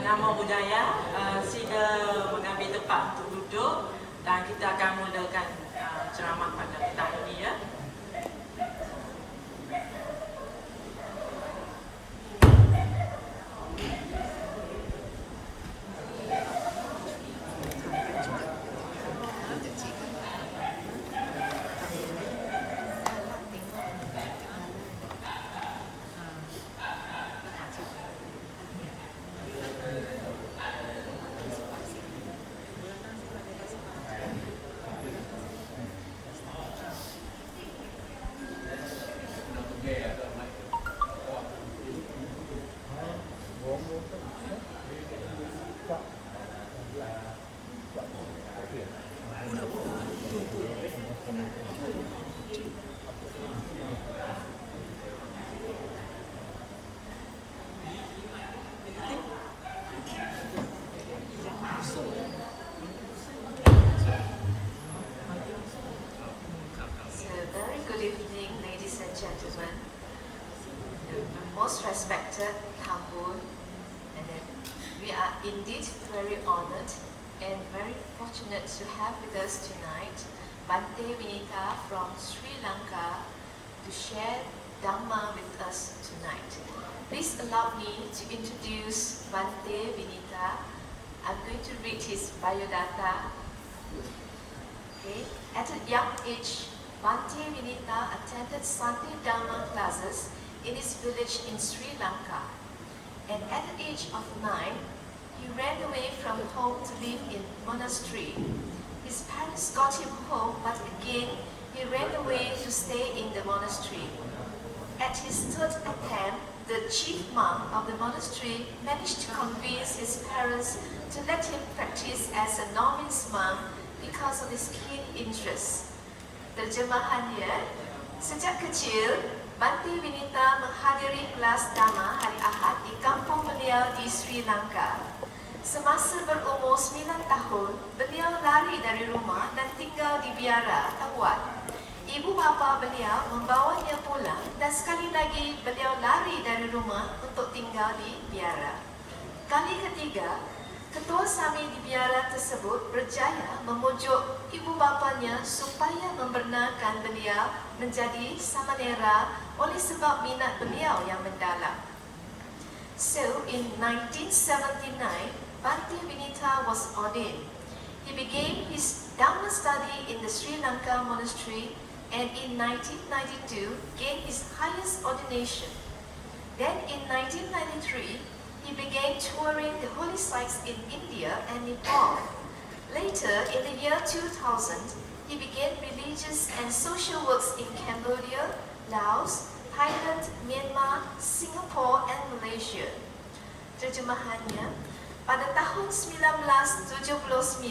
Nama budaya, sila mengambil tempat untuk duduk dan kita akan mulakan ceramah pada petang ini ya. Most respected Tambun, and we are indeed very honored and very fortunate to have with us tonight Bante Vinita from Sri Lanka to share Dhamma with us tonight. Please allow me to introduce Bante Vinita. I'm going to read his biodata. Okay. At a young age, Bante Vinita attended Santi Dhamma classes in his village in Sri Lanka, and at the age of 9, he ran away from home to live in monastery. His parents got him home, but again he ran away to stay in the monastery. At his third attempt, the chief monk of the monastery managed to convince his parents to let him practice as a novice monk because of his keen interest. Terjemahannya, sejak kecil, Bante Vinita menghadiri kelas Dhamma hari Ahad di kampung beliau di Sri Lanka. Semasa berumur 9 tahun, beliau lari dari rumah dan tinggal di biara Tawat. Ibu bapa beliau membawanya pulang dan sekali lagi beliau lari dari rumah untuk tinggal di biara. Kali ketiga, ketua Sami di biara tersebut berjaya memujuk ibu bapanya supaya membenarkan beliau menjadi samanera oleh sebab minat beliau yang mendalam. So, in 1979, Bante Vinita was ordained. He began his Dhamma study in the Sri Lanka monastery and in 1992 gained his highest ordination. Then in 1993, he began touring the holy sites in India and Nepal. Later, in the year 2000, he began religious and social works in Cambodia, Laos, Thailand, Myanmar, Singapore, and Malaysia. Terjemahannya, pada tahun 1979,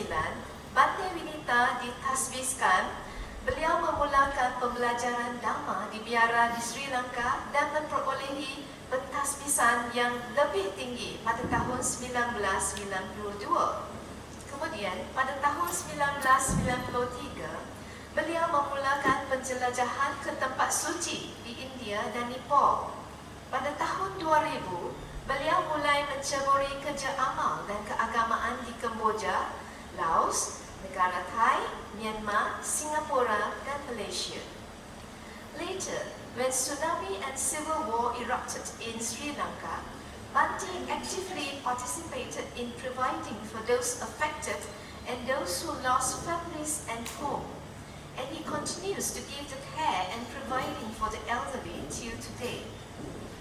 Bante Vinita ditasbihkan. Beliau memulakan pembelajaran Dhamma di biara di Sri Lanka dan memperolehi pentasbisan yang lebih tinggi pada tahun 1992. Kemudian, pada tahun 1993, beliau memulakan penjelajahan ke tempat suci di India dan Nepal. Pada tahun 2000, beliau mulai menceburi kerja amal dan keagamaan di Kemboja, Laos, negara Thai, Myanmar, Singapura, dan Malaysia. Later, When tsunami and civil war erupted in Sri Lanka, Bhante actively participated in providing for those affected and those who lost families and home. And he continues to give the care and providing for the elderly till today.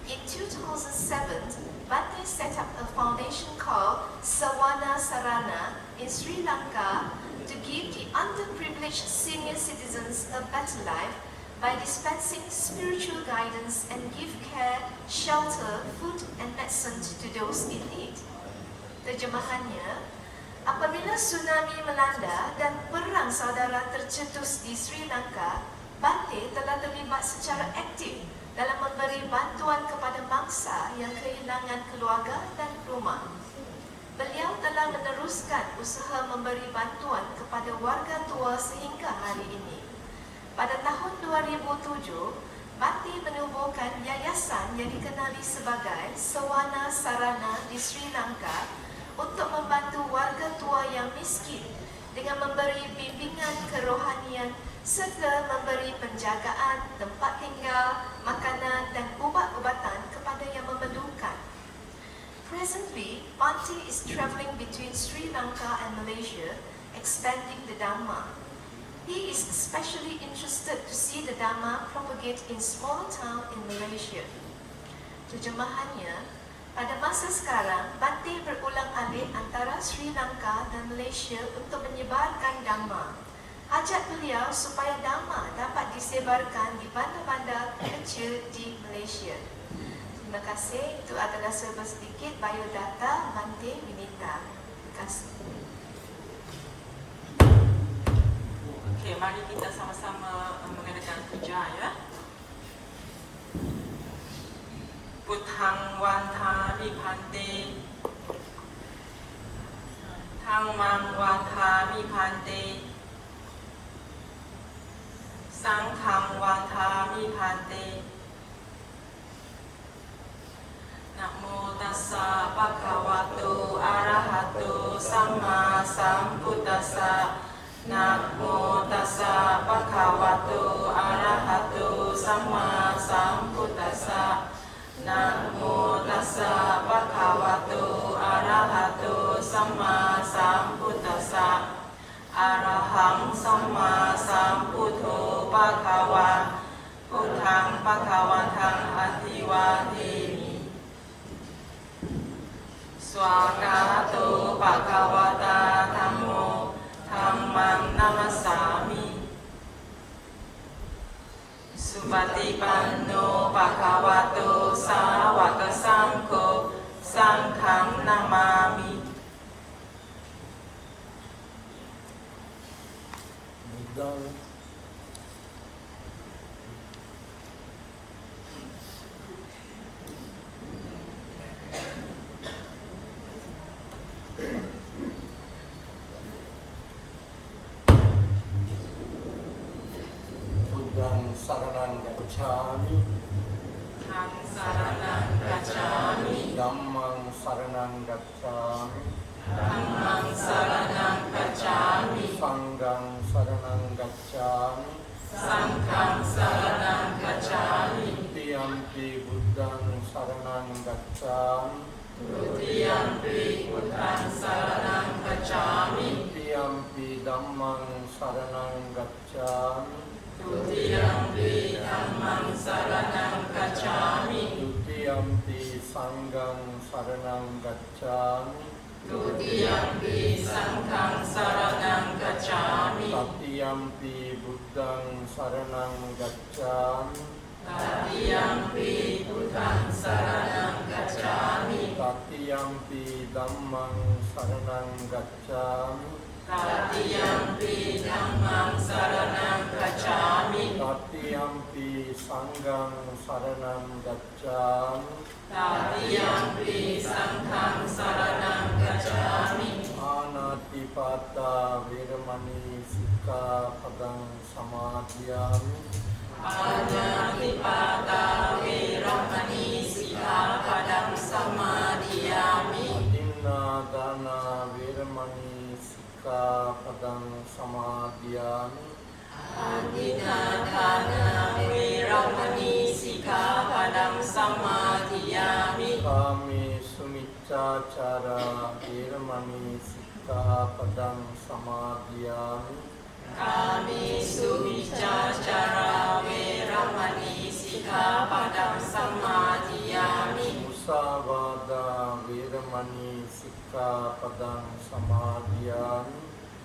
In 2007, Bhante set up a foundation called Sawana Sarana in Sri Lanka to give the underprivileged senior citizens a better life by dispensing spiritual guidance and give care, shelter, food and medicine to those in need. Terjemahannya, apabila tsunami melanda dan perang saudara tercetus di Sri Lanka, Bhante telah terlibat secara aktif dalam memberi bantuan kepada bangsa yang kehilangan keluarga dan rumah. Beliau telah meneruskan usaha memberi bantuan kepada warga tua sehingga hari ini. Pada tahun 2007, Bhante menubuhkan yayasan yang dikenali sebagai Sawana Sarana di Sri Lanka untuk membantu warga tua yang miskin dengan memberi bimbingan kerohanian serta memberi penjagaan, tempat tinggal, makanan dan ubat-ubatan kepada yang memerlukan. Presently, Bhante is travelling between Sri Lanka and Malaysia, expanding the Dhamma. He is especially interested to see the Dhamma propagate in smaller town in Malaysia. Terjemahannya, pada masa sekarang, Bhante berulang-alik antara Sri Lanka dan Malaysia untuk menyebarkan Dhamma. Hajat beliau supaya Dhamma dapat disebarkan di bandar-bandar kecil di Malaysia. Terima kasih. Itu adalah sedikit biodata Bhante Winita. Terima kasih. Okey, mari kita sama-sama mengadakan puja ya. Puthang wantha vibhante, Dhammang wantha vibhante, Sanghang wantha vibhante. Namo tassa bhagavato arahato samma sambuddhassa. Namo tassa bhagavato arahato samma sambuddhassa. Namo tassa bhagavato arahato samma sambuddhassa. Arahang samma sambuddho bhagava. Buddhang bhagavantang adhiwademi. Swagato bhagavata dhammo dhammang namasami. Supatipanno bhagavato sāvaka saṅgho sanghang namami. Buddhang saranang gacchami, Dhammang saranang gacchami, Dhammang saranang gacchami, Dhammang saranang gacchami, Sanghang saranang gacchami, Sanghang saranang gacchami, Tutiampi Buddhang saranang gacchami, Tutiampi Buddhang saranang gacchami, Tutiampi Dhammang saranang gacchami, Tutiampi Dhammang saranang gacchami, Tutiampi Sanghang saranang gacchami, Tutiampi Sanghang saranang gacchami, Tatiyampi Buddhang saranang gacchami, Tatiyampi Buddhang saranang gacchami, Tatiyampi Dhammang saranang gacchami, Tatiyampi Dhammang saranang gacchami, Tatiyampi Sanghang saranang gacchami, Tatiyampi Sanghang saranang gacchami. Anatipata Veramani Sikkhapadang Samadhiyami, Anatipata Veramani Sikkhapadang Samadhiyami, Adinādana Veramani Sikkhapadang Samadhiyami, Adinādana Veramani Miccācara Veramani Sikkhapadang Samadhiyāmi. Kamesu Miccācara Veramani Sikkhapadang Samadhiyāmi. Musāvādā Veramani Sikkhapadang Samadhiyāmi.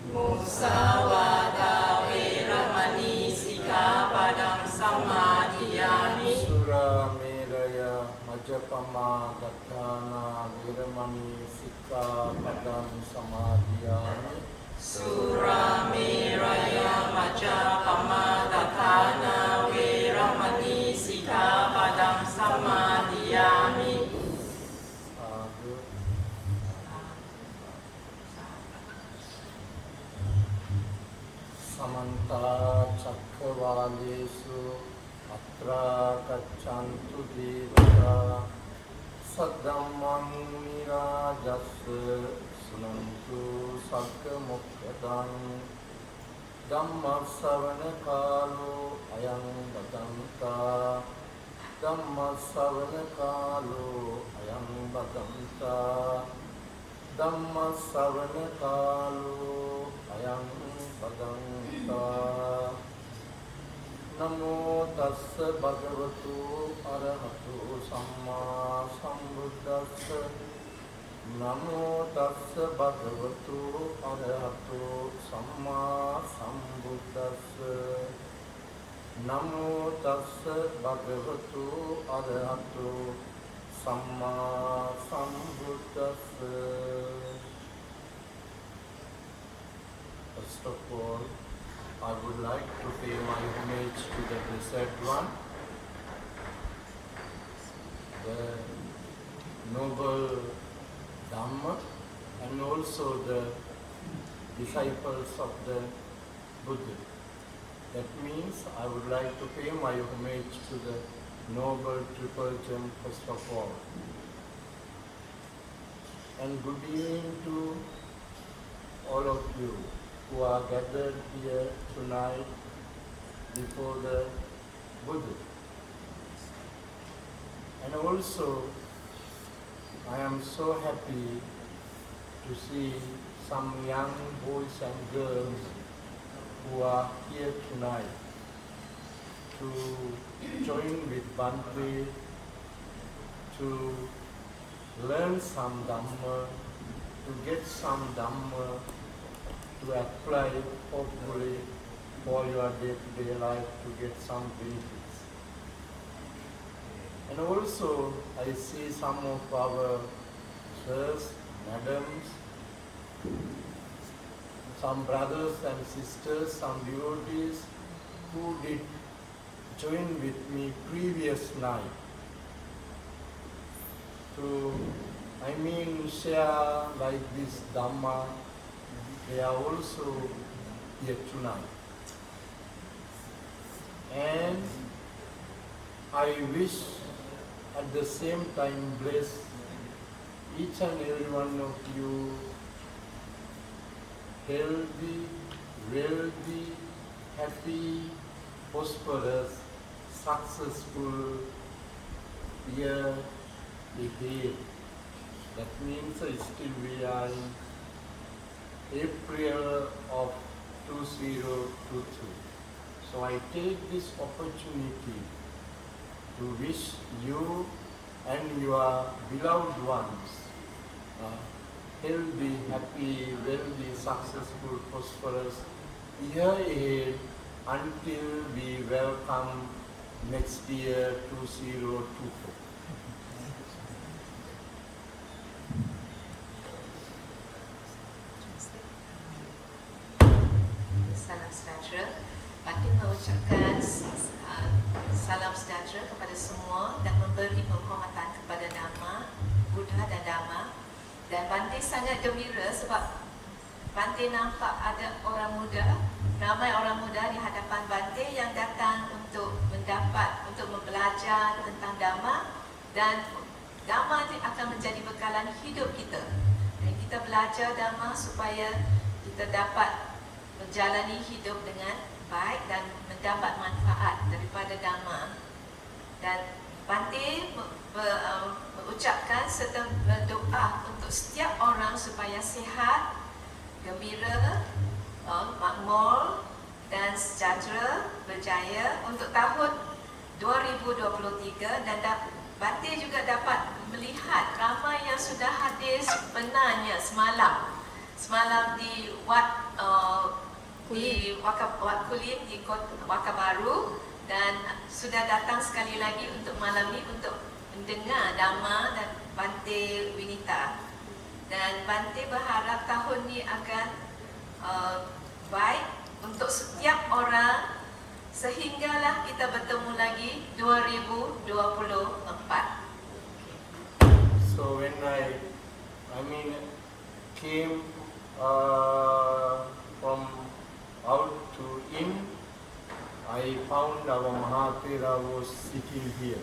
Musāvādā Veramani Sikkhapadang Samadhiyāmi. Surameraya Majapama Dattana Veramani Sikkhapadang Samadhiyāmi. Surameraya Majapama Dattana Veramani Sikkhapadang Samadhiyāmi. Sadhu. Samanta Cakkavalesu Atra Gaccantu Devata Saddhammang Nirajassa Sunantu Sakka Mokkhadan Dhamma Savana Kalo Ayang Badanta Dhamma Savana Kalo Ayang Badanta Dhamma Savana Kalo Ayang Badanta. Namo tassa bhagavatu arahatu samma sambuddhassa. Namo tassa bhagavatu arahatu samma sambuddhassa. Namo tassa bhagavatu arahatu samma sambuddhassa. First of all, I would like to pay my homage to the Blessed One, the noble Dhamma, and also the disciples of the Buddha. That means I would like to pay my homage to the noble Triple Gem first of all. And good evening to all of you who are gathered here tonight before the Buddha. And also, I am so happy to see some young boys and girls who are here tonight to join with Bhante to learn some Dhamma, to get some Dhamma, to apply hopefully for your day-to-day life to get some benefits. And also I see some of our sirs, madams, some brothers and sisters, some devotees who did join with me previous night to, share like this Dhamma. They are also here tonight. And I wish at the same time bless each and every one of you healthy, wealthy, happy, prosperous, successful year ahead. That means still we are in April of 2023. So I take this opportunity to wish you and your beloved ones healthy, happy, wealthy, successful, prosperous year ahead until we welcome next year 2024. Salam sejahtera. Bhante mengucapkan salam sejahtera kepada semua dan memberi penghormatan kepada Dhamma, Buddha dan Dhamma. Dan Bhante sangat gembira sebab Bhante nampak ada orang muda, ramai orang muda di hadapan Bhante yang datang untuk belajar tentang Dhamma, dan Dhamma akan menjadi bekalan hidup kita. Dan kita belajar Dhamma supaya kita dapat menjalani hidup dengan baik dan mendapat manfaat daripada Dhamma. Dan Bante mengucapkan serta berdoa untuk setiap orang supaya sihat, gembira, makmur dan sejahtera, berjaya untuk tahun 2023 dan Bante juga dapat melihat ramai yang sudah hadir sebenarnya semalam di Wat Kulim di Waka Baru dan sudah datang sekali lagi untuk malam ini untuk mendengar Dhamma dan Bante Winita. Dan Bante berharap tahun ini akan baik untuk setiap orang sehinggalah kita bertemu lagi 2024. So when I came from out to in, I found our Mahatera was sitting here.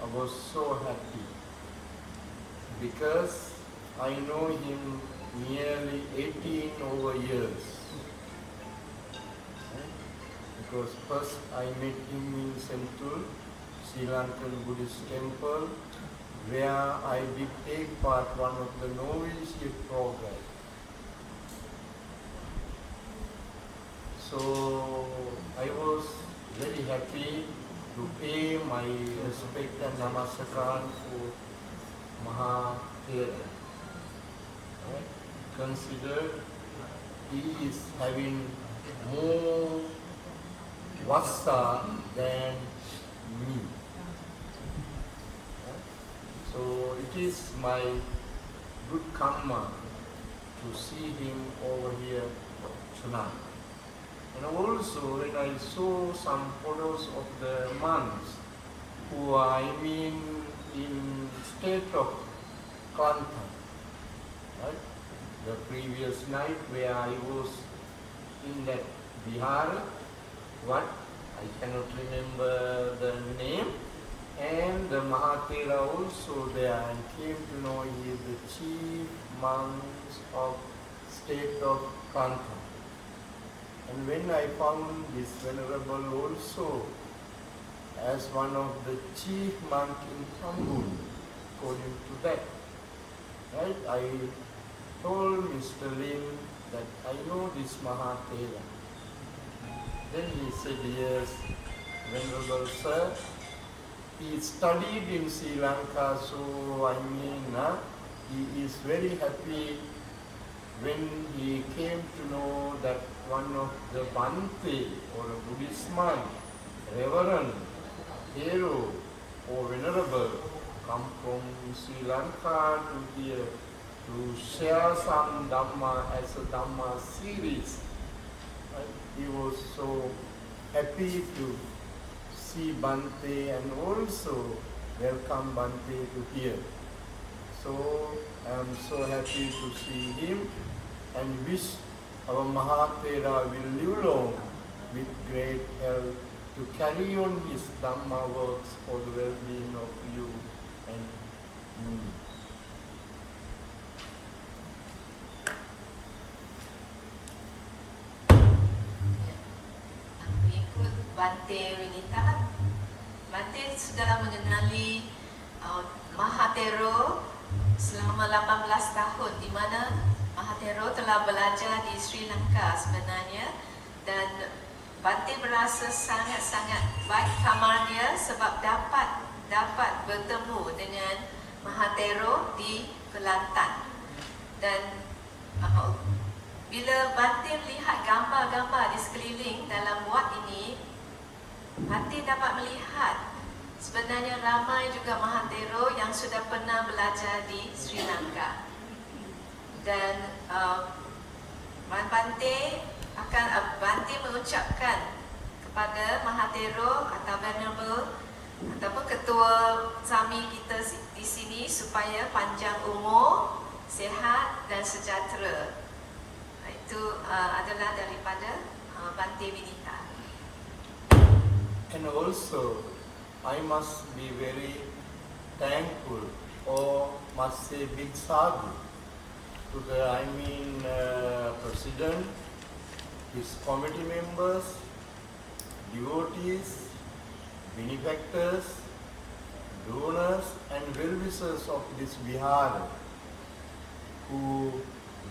I was so happy because I know him nearly 18 over years. Because first I met him in Sentul, Sri Lankan Buddhist temple, where I did take part one of the novitiate program. So I was very happy to pay my respect and namaskaran for Mahathera. Consider he is having more vassa than me. So it is my good karma to see him over here tonight. And also when I saw some photos of the monks who are, in state of Klanta, right? The previous night where I was in that vihara, what? I cannot remember the name. And the Mahathera also there and came to know he is the chief monks of state of Klanta. And when I found this venerable also as one of the chief monk in Tambun, according to that, right? I told Mr. Lim that I know this Mahathera. Then he said, yes, Venerable Sir, he studied in Sri Lanka, so he is very happy when he came to know that one of the Bhante or a Buddhist monk, Reverend, hero or venerable, come from Sri Lanka to here to share some Dhamma as a Dhamma series. Right? He was so happy to see Bhante and also welcome Bhante to here. So I am so happy to see him and wish our Mahathera will live long with great health to carry on his Dhamma works for the well-being of you and me. Mengikut Bante Winita, Bante sudah mengenali Mahathera selama 18 tahun, di mana Mahathera telah belajar di Sri Lanka sebenarnya, dan Bante berasa sangat-sangat baik kamar dia sebab dapat bertemu dengan Mahathera di Kelantan. Dan bila Bante melihat gambar-gambar di sekeliling dalam wat ini, Bante dapat melihat sebenarnya ramai juga Mahathera yang sudah pernah belajar di Sri Lanka. Dan Bante mengucapkan kepada Mahathera atau Venerable ataupun ketua Sami kita di sini supaya panjang umur, sihat dan sejahtera. Itu adalah daripada Bante Winita. And also, I must be very thankful or must say big sadhu to the President, his committee members, devotees, benefactors, donors and well-wishers of this vihara who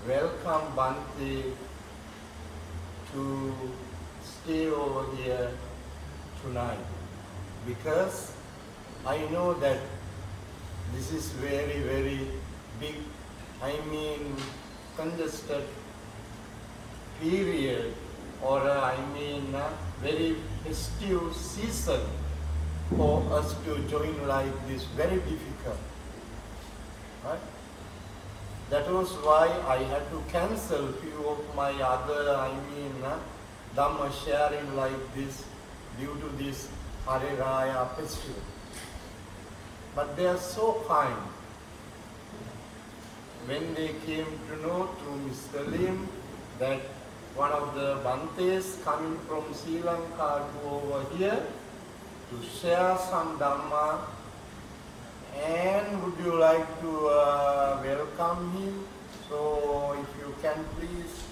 welcome Bhante to stay over here tonight, because I know that this is very, very big, congested period, or very festive season for us to join like this, very difficult. Right? That was why I had to cancel few of my other, Dhamma sharing like this due to this Hare Raya festival. But they are so kind. When they came to know through Mr. Lim that one of the Bhantes coming from Sri Lanka to over here to share some Dhamma, and would you like to welcome him? So if you can please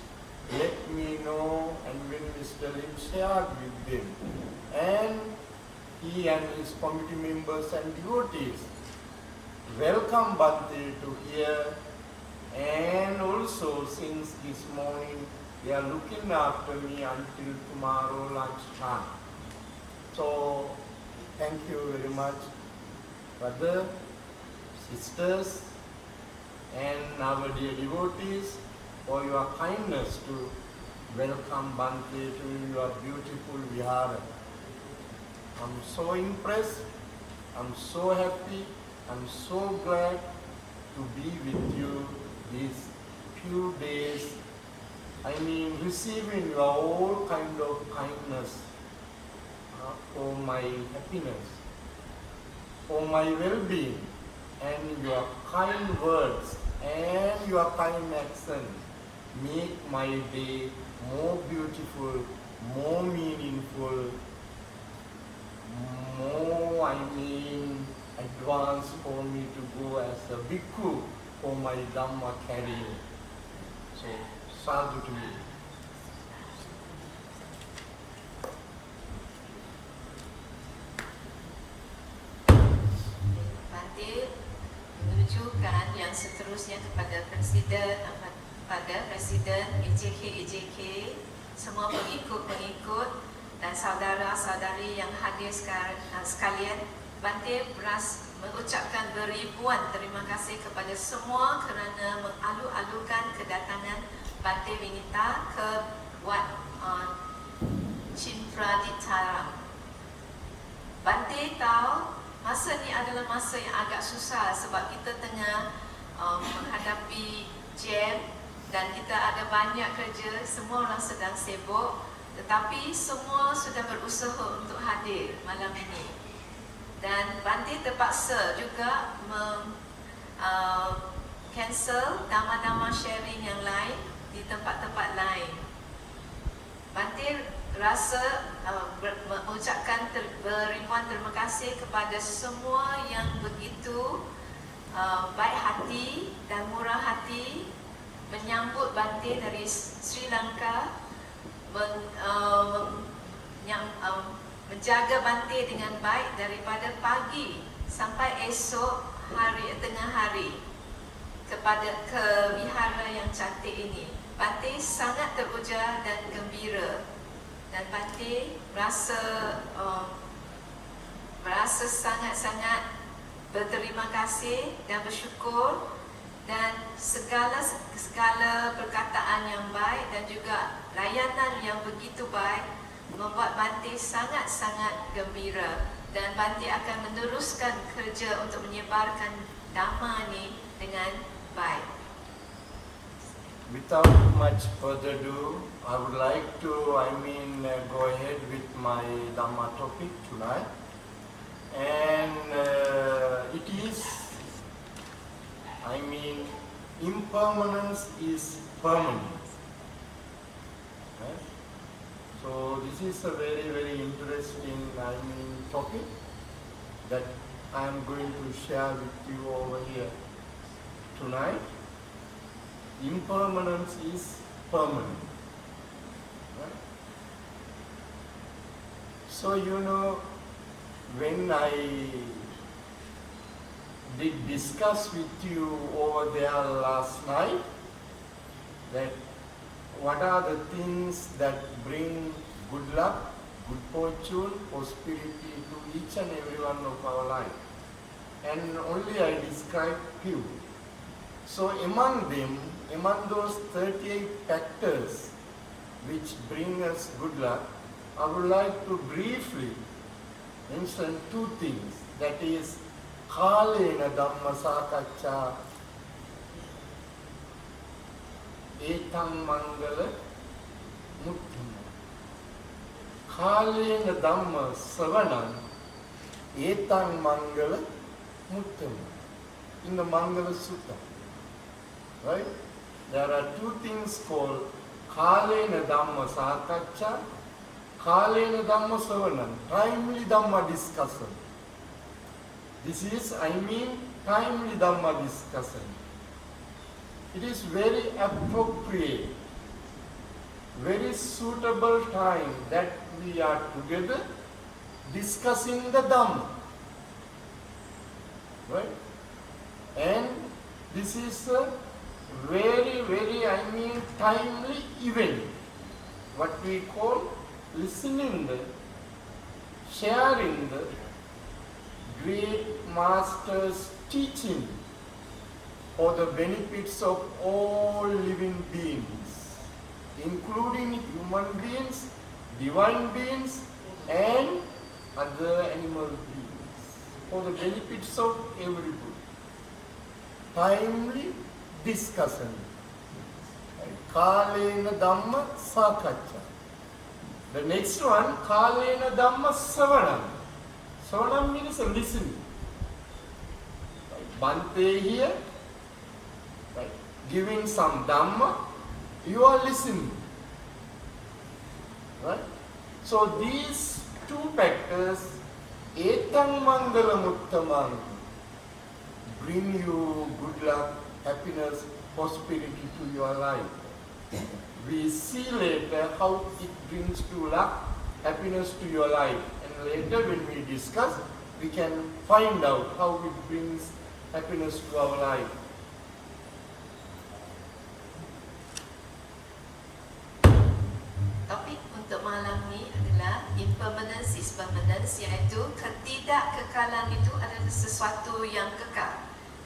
let me know. And when Mr. Lim shared with them, and he and his committee members and devotees welcome Bhante to here, and also since this morning they are looking after me until tomorrow lunchtime. So thank you very much, brother, sisters, and our dear devotees, for your kindness to welcome Bhante to your beautiful vihara. I'm so impressed, I'm so happy, I'm so glad to be with you these few days. Receiving your all kind of kindness for my happiness, for my well-being, and your kind words and your kind action make my day more beautiful, more meaningful, more, advanced for me to go as a bhikkhu for my Dhamma carrying. So, sadhu to you. Bhante menunjukkan yang seterusnya kepada Presiden EJK, semua pengikut-pengikut dan saudara-saudari yang hadir sekalian. Bhante mengucapkan beribuan terima kasih kepada semua kerana mengalu-alukan kedatangan Bhante Vinita ke Wat Chinpraditaram. Bhante tahu masa ni adalah masa yang agak susah sebab kita tengah menghadapi jam dan kita ada banyak kerja, semua orang sedang sibuk, tetapi semua sudah berusaha untuk hadir malam ini. Dan Bhante terpaksa juga cancel dhamma-dhamma sharing yang lain di tempat-tempat lain. Bhante rasa mengucapkan beribuan terima kasih kepada semua yang begitu baik hati dan murah hati menyambut Bhante dari Sri Lanka, menjaga Bhante dengan baik daripada pagi sampai esok tengah hari ke wihara yang cantik ini. Bhante sangat teruja dan gembira, dan Bhante merasa sangat-sangat berterima kasih dan bersyukur, dan segala perkataan yang baik dan juga layanan yang begitu baik membuat Bhante sangat-sangat gembira, dan Bhante akan meneruskan kerja untuk menyebarkan Dhamma ini dengan baik. Without much further ado, I would like to go ahead with my Dhamma topic tonight, and it is impermanence is permanent. Right? So this is a very, very interesting topic that I am going to share with you over here tonight. Impermanence is permanent. Right? So when I did discuss with you over there last night that what are the things that bring good luck, good fortune, prosperity to each and every one of our life. And only I described few. So among them, among those 38 factors which bring us good luck, I would like to briefly mention two things. That is, Kalena Dhamma Sakaccha Etang Mangala Muttama. Kalena Dhamma Savanam Etang Mangala Muttama. In the Mangala Sutta. Right? There are two things called Kalena Dhamma Sakaccha, Kalena Dhamma Savanam, timely Dhamma discussion. This is, timely Dhamma discussion. It is very appropriate, very suitable time that we are together discussing the Dhamma. Right? And this is a very, very, timely event. What we call listening the, sharing the great master's teaching for the benefits of all living beings, including human beings, divine beings, and other animal beings, for the benefits of everybody. Timely discussion. Kalena Dhamma Sakaccha. The next one, Kalena Dhamma Savanam. Savanam means listening. Bante here, right, giving some Dhamma, you are listening. Right? So these two factors, Etang Mangala Muttamang, bring you good luck, happiness, prosperity to your life. We see later how it brings to luck, happiness to your life. And later when we discuss, we can find out how it brings happiness to our life. Topik untuk malam ni adalah impermanence is permanence, iaitu ketidakkekalan itu adalah sesuatu yang kekal,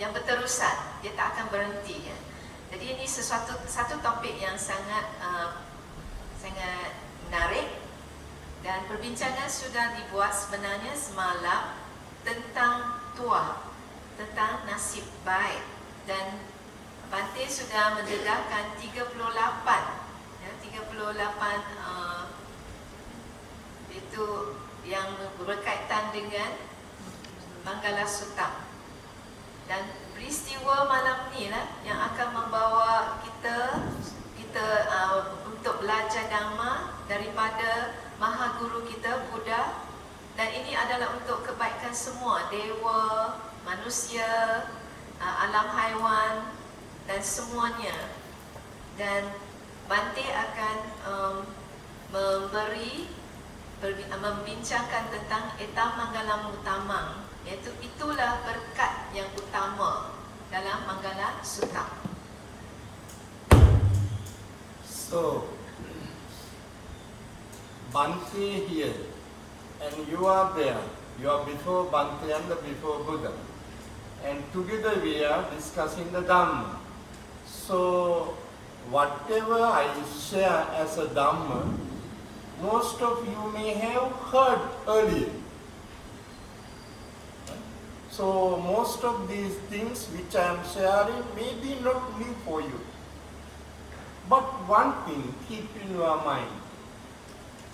yang berterusan, dia tak akan berhenti. Ya. Jadi ini satu topik yang sangat menarik, dan perbincangan sudah dibuat sebenarnya semalam tentang tuah, tentang nasib baik, dan Bante sudah mendedahkan 38 itu yang berkaitan dengan Mangala Sutta. Dan peristiwa malam ni lah yang akan membawa kita untuk belajar Dhamma daripada Maha Guru kita, Buddha. Dan ini adalah untuk kebaikan semua, dewa, manusia, alam haiwan dan semuanya. Dan Bante akan membincangkan tentang Etang Mangala Muttamang, iaitu itulah berkat yang utama dalam Mangala Sutta. So, Bante here, and you are there. You are before Bante and before Buddha. And together we are discussing the Dhamma. So, whatever I share as a Dhamma, most of you may have heard earlier. So most of these things which I am sharing may be not new for you. But one thing, keep in your mind,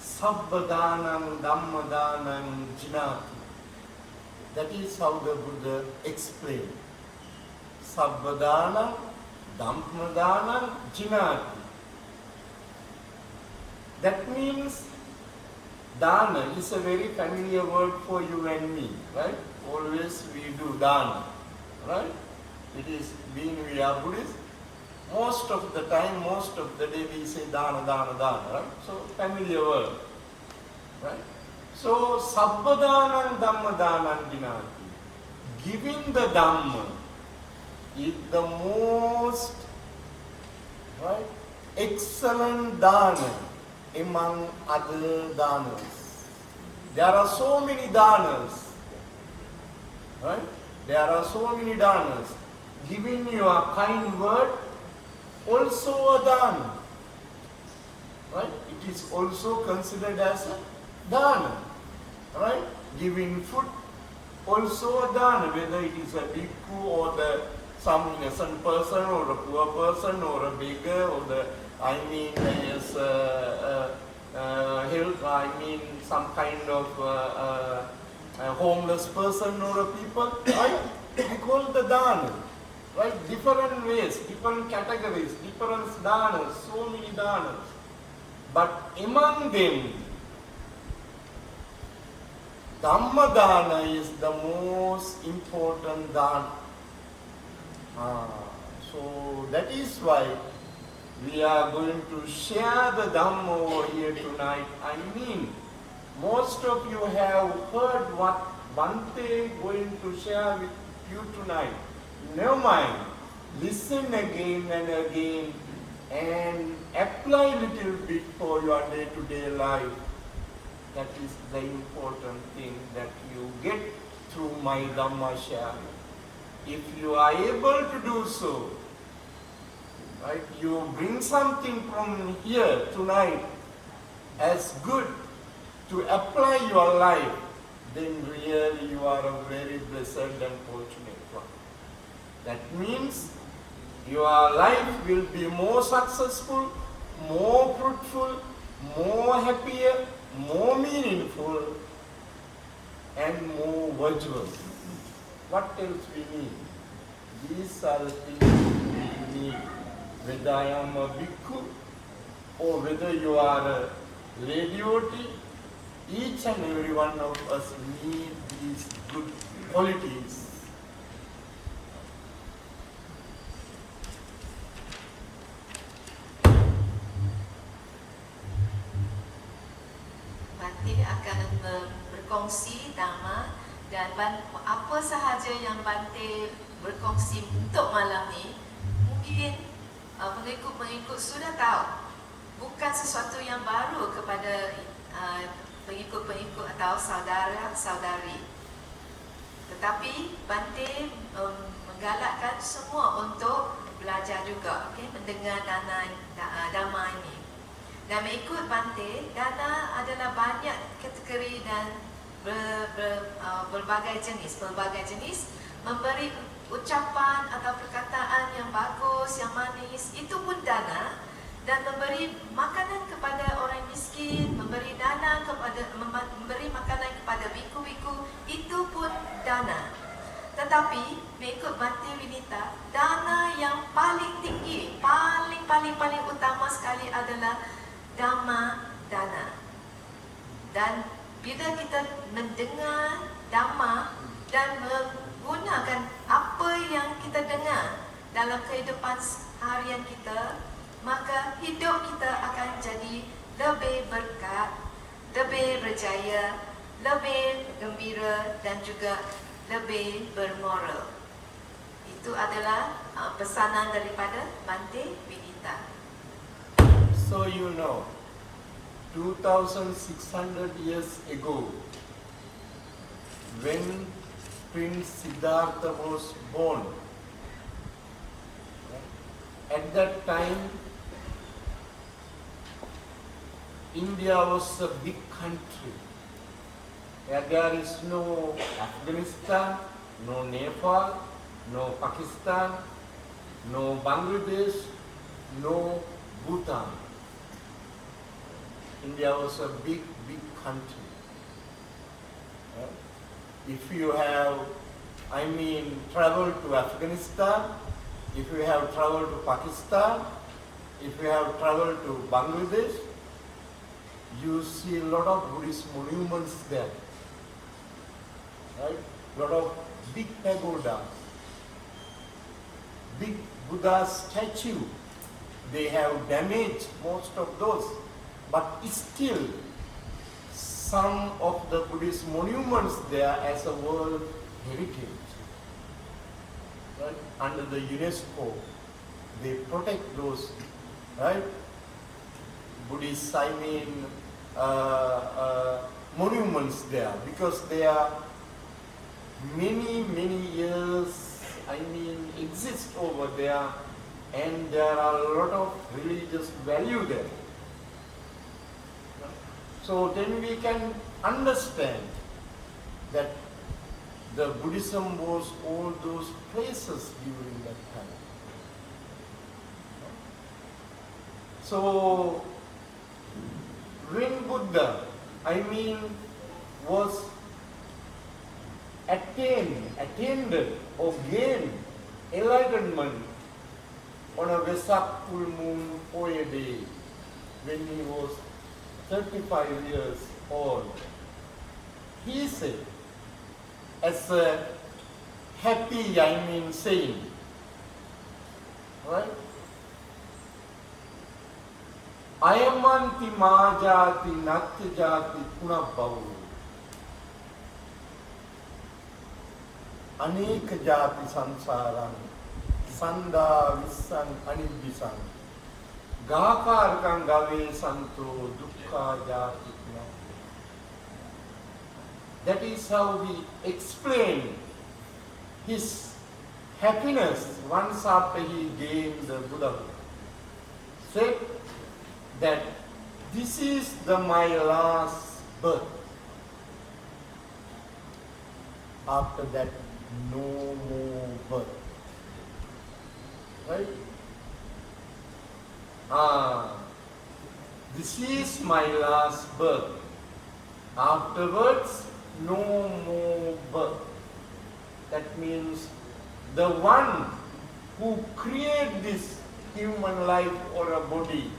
Sabbadhanam Dhammadhanam Jinati. That is how the Buddha explained. Sabbadhanam Dhammadhanam Jinati. That means dana is a very familiar word for you and me, right? Always we do dana, right? It is, being we are Buddhists, most of the time, most of the day we say dana, dana, dana, right? So familiar word, right? So sabbadhanam dhammadhanam dinati. giving the Dhamma is the most excellent dana among other danas. There are so many danas. Right? There are so many danas. Giving you a kind word, also a dana. Right? It is also considered as a dana. Right? Giving food, also a dana, whether it is a bhikkhu or some innocent person or a poor person or a beggar or some kind of a homeless person or a people, right? We call the dana, right? Different ways, different categories, different danas, so many danas. But among them, Dhamma dana is the most important dana. So that is why we are going to share the Dhamma over here tonight. I mean, most of you have heard what Bhante going to share with you tonight. Never mind, listen again and again and apply a little bit for your day-to-day life. That is the important thing that you get through my Dhamma sharing. If you are able to do so, right, you bring something from here tonight as good to apply your life, then really you are a very blessed and fortunate one. That means your life will be more successful, more fruitful, more happier, more meaningful, and more virtuous. What else we need? These are the things we need. Whether I am a bhikkhu or whether you are a lay devotee, each and every one of us need these good qualities. Bhante akan berkongsi Dhamma dan apa sahaja yang Bhante berkongsi untuk malam ni mungkin pengikut-pengikut sudah tahu, bukan sesuatu yang baru kepada pengikut-pengikut atau saudara-saudari. Tetapi Bhante menggalakkan semua untuk belajar juga, mendengar Dhamma ini. Dan mengikut Bhante, Dana adalah banyak kategori dan berbagai jenis. Memberi ucapan atau perkataan yang bagus, yang manis, itu pun dana. Dan memberi makanan kepada orang miskin, memberi makanan kepada biku-biku, itu pun dana. Tetapi mengikut Bhante Vinita, dana yang paling tinggi, paling utama sekali adalah Dhamma dana. Dan bila kita mendengar Dhamma dan menggunakan apa yang kita dengar dalam kehidupan harian kita, maka hidup kita akan jadi lebih berkat, lebih berjaya, lebih gembira dan juga lebih bermoral. Itu adalah pesanan daripada Bhante Vinita. So you know, 2,600 years ago, when Prince Siddhartha was born, at that time, India was a big country. There is no Afghanistan, no Nepal, no Pakistan, no Bangladesh, no Bhutan. India was a big country. If you have, traveled to Afghanistan, if you have traveled to Pakistan, if you have traveled to Bangladesh, you see a lot of Buddhist monuments there. Right? A lot of big pagodas, big Buddha statue. They have damaged most of those, but still some of the Buddhist monuments there as a world heritage. right? Under the UNESCO, they protect those, right? Buddhist, monuments there, because they are many years, exist over there, and there are a lot of religious value there. So then we can understand that the Buddhism was all those places during that time. So when Buddha, was attained or gained enlightenment on a Vesak full moon Poya day when he was 35 years old. He said, as a happy, saint, right? Ayamanti majati natyajati punabhavu. Aneka jati sansaram sanda vissan anibbisan gakarkam gave santo dukkha jati puna. That is how we explain his happiness once after he gained the Buddhahood. Said that this is my last birth. After that, no more birth. Right? This is my last birth. Afterwards, no more birth. That means the one who created this human life or a body,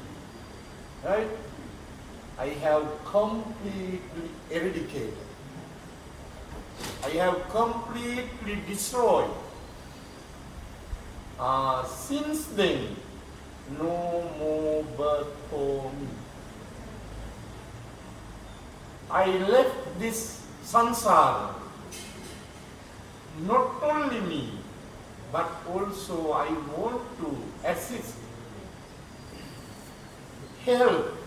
right? I have completely eradicated. I have completely destroyed. Since then, no more birth for me. I left this sansara. Not only me, but also I want to assist, help,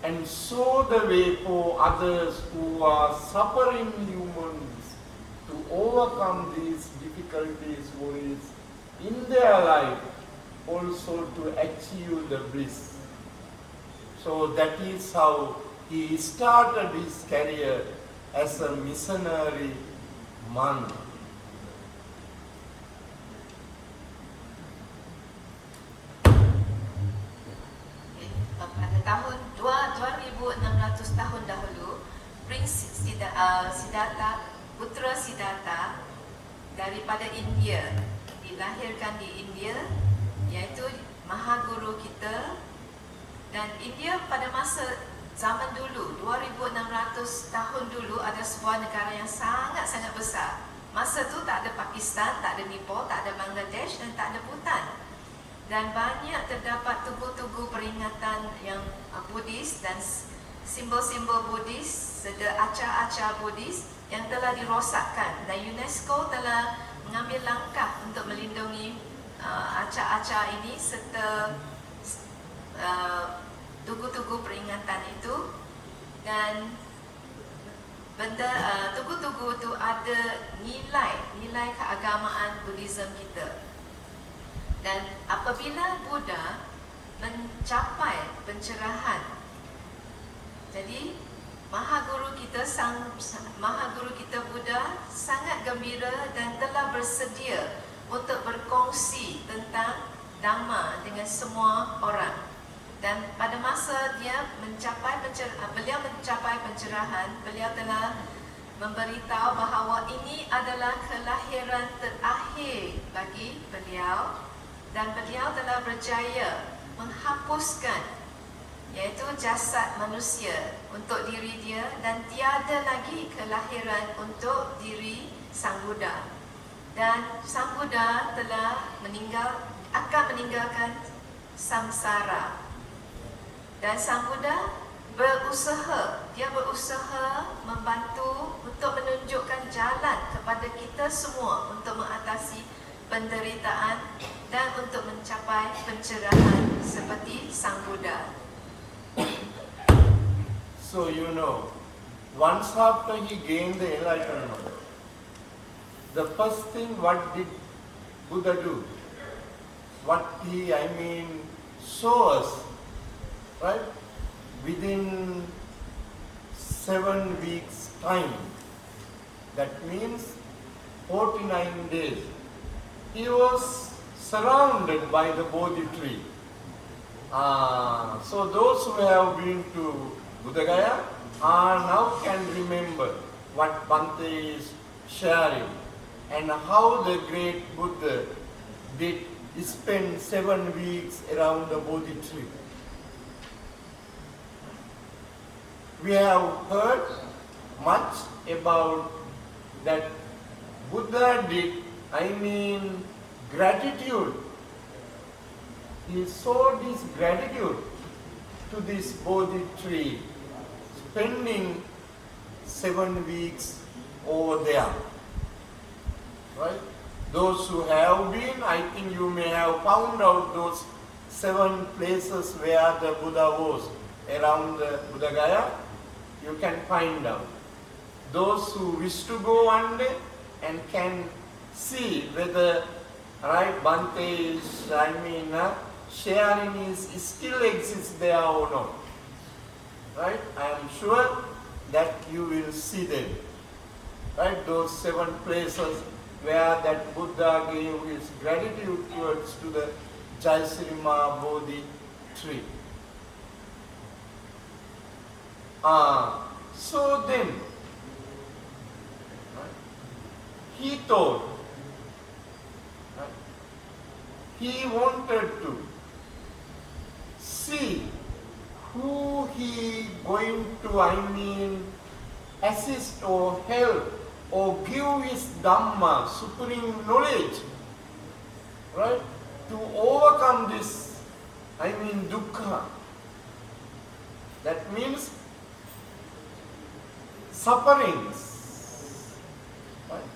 and show the way for others who are suffering humans to overcome these difficulties, worries in their life, also to achieve the bliss. So that is how he started his career as a missionary monk. Pada tahun 2600 tahun dahulu, Prince Siddhartha, Putra Siddhartha daripada India, dilahirkan di India, iaitu Mahaguru kita. Dan India pada masa zaman dulu, 2600 tahun dulu, ada sebuah negara yang sangat-sangat besar. Masa tu tak ada Pakistan, tak ada Nepal, tak ada Bangladesh dan tak ada Bhutan. Dan banyak terdapat tugu-tugu peringatan yang Buddhis dan simbol-simbol Buddhis serta acar-acar Buddhis yang telah dirosakkan, dan UNESCO telah mengambil langkah untuk melindungi acar-acar ini serta tugu-tugu peringatan itu. Dan tugu-tugu itu ada nilai keagamaan Buddhism kita. Dan apabila Buddha mencapai pencerahan, jadi Mahaguru kita Buddha sangat gembira dan telah bersedia untuk berkongsi tentang Dhamma dengan semua orang. Dan pada masa beliau mencapai pencerahan, beliau telah memberitahu bahawa ini adalah kelahiran terakhir bagi beliau. Dan beliau telah berjaya menghapuskan, iaitu jasad manusia untuk diri dia, dan tiada lagi kelahiran untuk diri Sang Buddha. Dan Sang Buddha telah akan meninggalkan samsara. Dan Sang Buddha berusaha membantu untuk menunjukkan jalan kepada kepada kita semua untuk mengatasi penderitaan dan untuk mencapai pencerahan seperti Sang Buddha. So you know, once after he gained the enlightenment, the first thing what did Buddha do? What he, show us, right? Within 7 weeks time, that means 49 days, he was surrounded by the Bodhi tree. So those who have been to Buddha Gaya now can remember what Bhante is sharing and how the great Buddha did spend 7 weeks around the Bodhi tree. We have heard much about that Buddha did, gratitude. He showed his gratitude to this Bodhi tree, spending 7 weeks over there. Right? Those who have been, I think you may have found out those 7 places where the Buddha was around the Buddha Gaya. You can find out. Those who wish to go one day and can see whether Bhante is, sharing is still exists there or not. Right? I am sure that you will see them. Right? Those 7 places where that Buddha gave his gratitude towards to the Jaisrima Bodhi tree. So then, he thought, he wanted to see who he going to, assist or help or give his Dhamma, supreme knowledge, right, to overcome this, dukkha. That means sufferings. Right?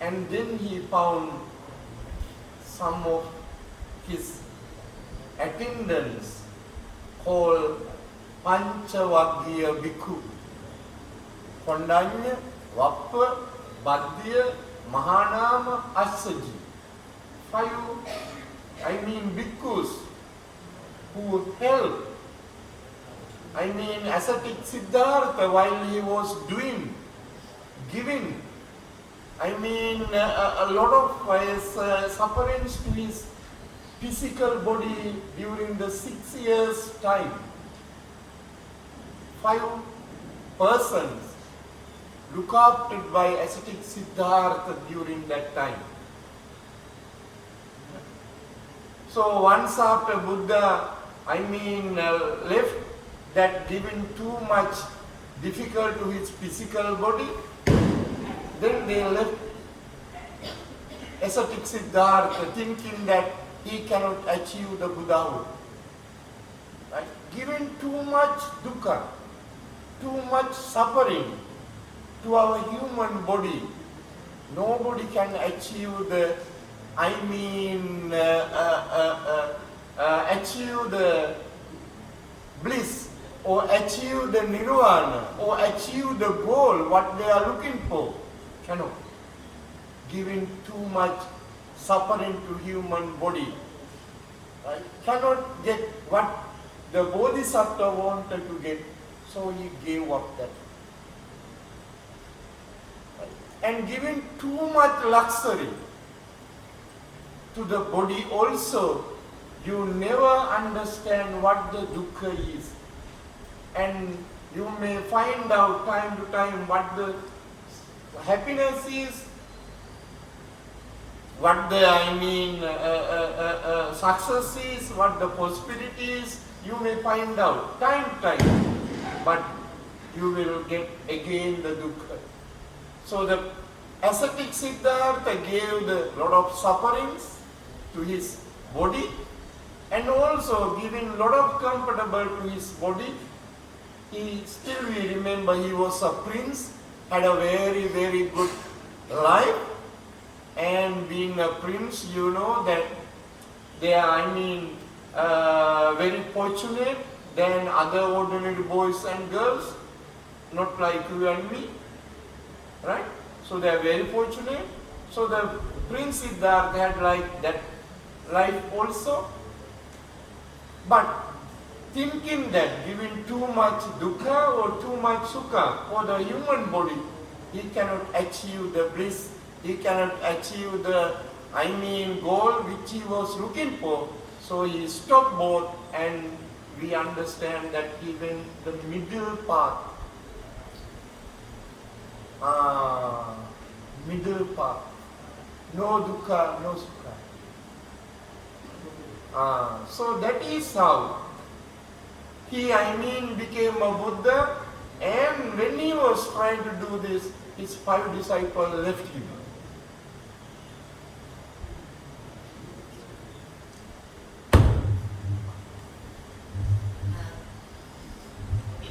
And then he found some of his attendants called Panchavaggiya Bhikkhu. Kondanya, Vappa, Badhya, Mahanama, Assaji. 5, bhikkhus who helped, ascetic Siddhartha while he was giving, a lot of sufferings to his physical body during the 6 years time. 5 persons looked after by ascetic Siddhartha during that time. So once after Buddha, left, that given too much difficult to his physical body, then they left ascetic Siddhartha thinking that he cannot achieve the Buddhahood. Right? Given too much dukkha, too much suffering to our human body, nobody can achieve the, achieve the bliss or achieve the nirvana or achieve the goal what they are looking for. Cannot. Giving too much suffering to human body, right? Cannot get what the Bodhisattva wanted to get, so he gave up that. Right? And giving too much luxury to the body also, you never understand what the dukkha is. And you may find out time to time what the happiness is, what the success is, what the prosperity is. You may find out time to time, but you will get again the dukkha. So the ascetic Siddhartha gave the lot of sufferings to his body, and also giving lot of comfortable to his body. He still, we remember, he was a prince, had a very, very good life, and being a prince, you know that they are, very fortunate than other ordinary boys and girls, not like you and me, right? So they are very fortunate. So the Prince Siddhartha had like that life also. But thinking that giving too much dukkha or too much sukha for the human body, he cannot achieve the bliss, he cannot achieve the, goal which he was looking for. So he stopped both, and we understand that he went the middle path. Middle path. No dukkha, no sukha. So that is how he, became a Buddha, and when he was trying to do this, his 5 disciples left him.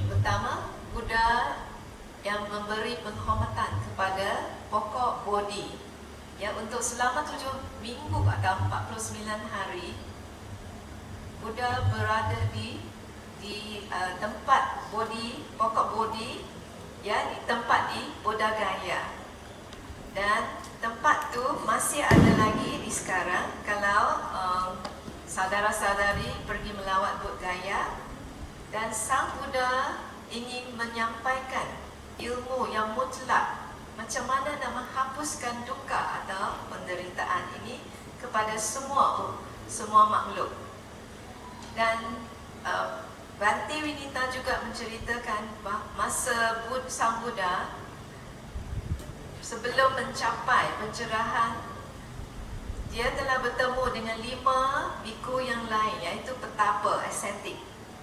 Pertama, Buddha yang memberi penghormatan kepada pokok Bodhi. Ya, untuk selama 7 minggu atau 49 hari, Buddha berada di tempat Bodhi, pokok Bodhi, ya, di tempat di Bodha Gaya. Dan tempat tu masih ada lagi di sekarang. Kalau saudara-saudari pergi melawat Bodh Gaya, dan Sang Buddha ingin menyampaikan ilmu yang mutlak, macam mana nak menghapuskan duka atau penderitaan ini kepada semua makhluk. Dan Bhante Winita juga menceritakan bahawa masa Sang Buddha sebelum mencapai pencerahan, dia telah bertemu dengan 5 biku yang lain, iaitu petapa, ascetic.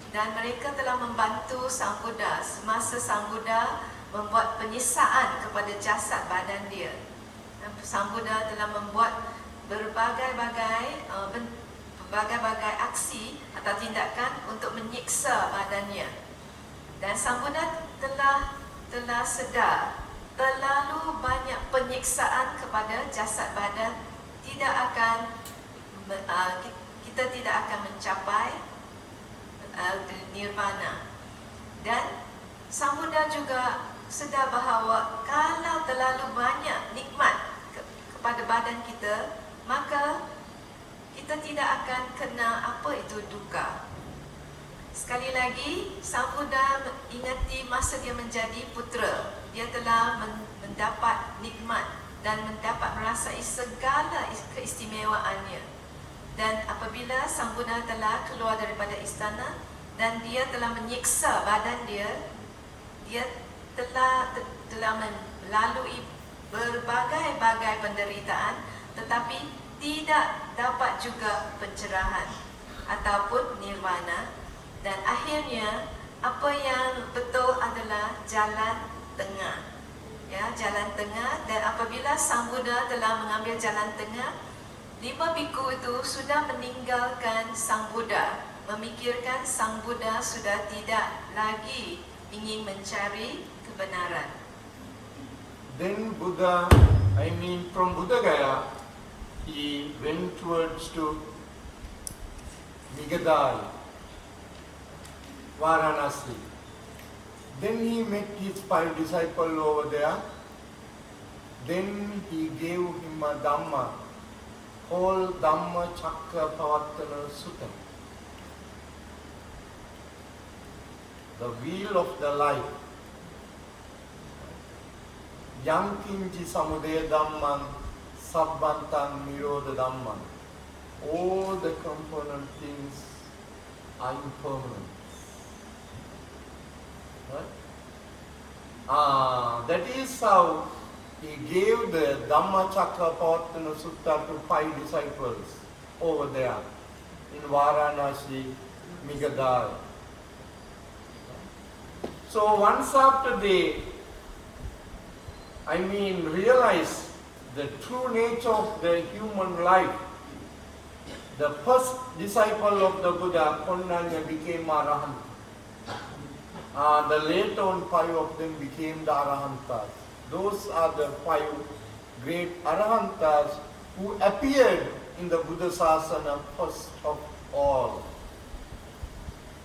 Dan mereka telah membantu Sang Buddha semasa Sang Buddha membuat penyisaan kepada jasad badan dia. Sang Buddha telah membuat berbagai-bagai aksi atau tindakan untuk menyiksa badannya. Dan Sang Buddha telah sedar terlalu banyak penyiksaan kepada jasad badan kita tidak akan mencapai nirvana. Dan Sang Buddha juga sedar bahawa kalau terlalu banyak nikmat kepada badan kita, maka kita tidak akan kena apa itu duka. Sekali lagi, Sang Buddha ingati masa dia menjadi putera, dia telah mendapat nikmat dan mendapat merasai segala keistimewaannya. Dan apabila Sang Buddha telah keluar daripada istana dan dia telah menyiksa badan dia telah melalui berbagai-bagai penderitaan, tetapi tidak dapat juga pencerahan ataupun nirvana. Dan akhirnya apa yang betul adalah jalan tengah, ya, jalan tengah. Dan apabila Sang Buddha telah mengambil jalan tengah, 5 biku itu sudah meninggalkan Sang Buddha, memikirkan Sang Buddha sudah tidak lagi ingin mencari kebenaran. Then Buddha, from Bodha Gaya, he went towards to Migadai, Varanasi. Then he met his 5 disciples over there. Then he gave him a Dhamma, called Dhamma Chakra Pavattana Sutta, the wheel of the life. Yang kinji samudaya dhammam sabbantang nirodha dhammam. All the component things are impermanent. Right? That is how he gave the Dhamma Chakra Pavattana Sutta to 5 disciples over there in Varanasi, Migadai. So once after they realize the true nature of the human life, the first disciple of the Buddha, Konnanya, became Arahant. The later on 5 of them became the Arahantas. Those are the 5 great Arahantas who appeared in the Buddha Sasana first of all.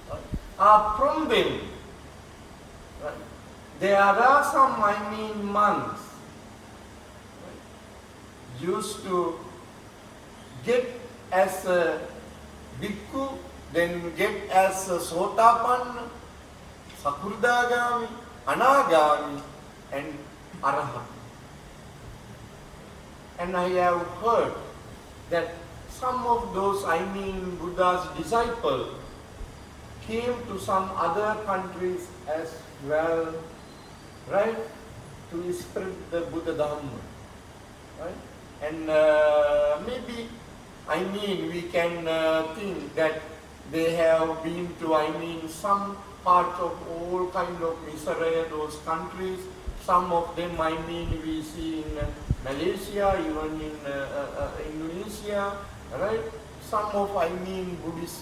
Right? From them, right, there are some, monks used to get as a bhikkhu, then get as a sotapanna, sakurdagami, anagami, and arahant. And I have heard that some of those, Buddha's disciples came to some other countries as well, right, to spread the Buddha Dhamma, right? And maybe, we can think that they have been to, some parts of all kind of Misra, those countries. Some of them, we see in Malaysia, even in Indonesia, right? Some of, Buddhist,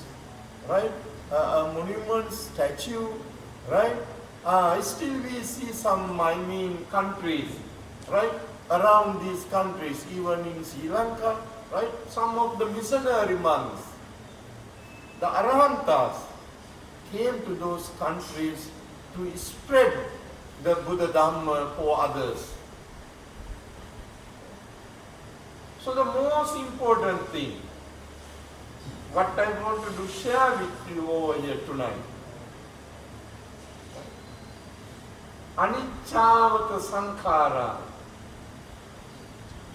right? Monuments, statue, right? Still we see some, countries, right? Around these countries, even in Sri Lanka, right? Some of the missionary monks, the Arahantas, came to those countries to spread the Buddha Dhamma for others. So the most important thing, what I wanted to share with you over here tonight, anicca sankhara,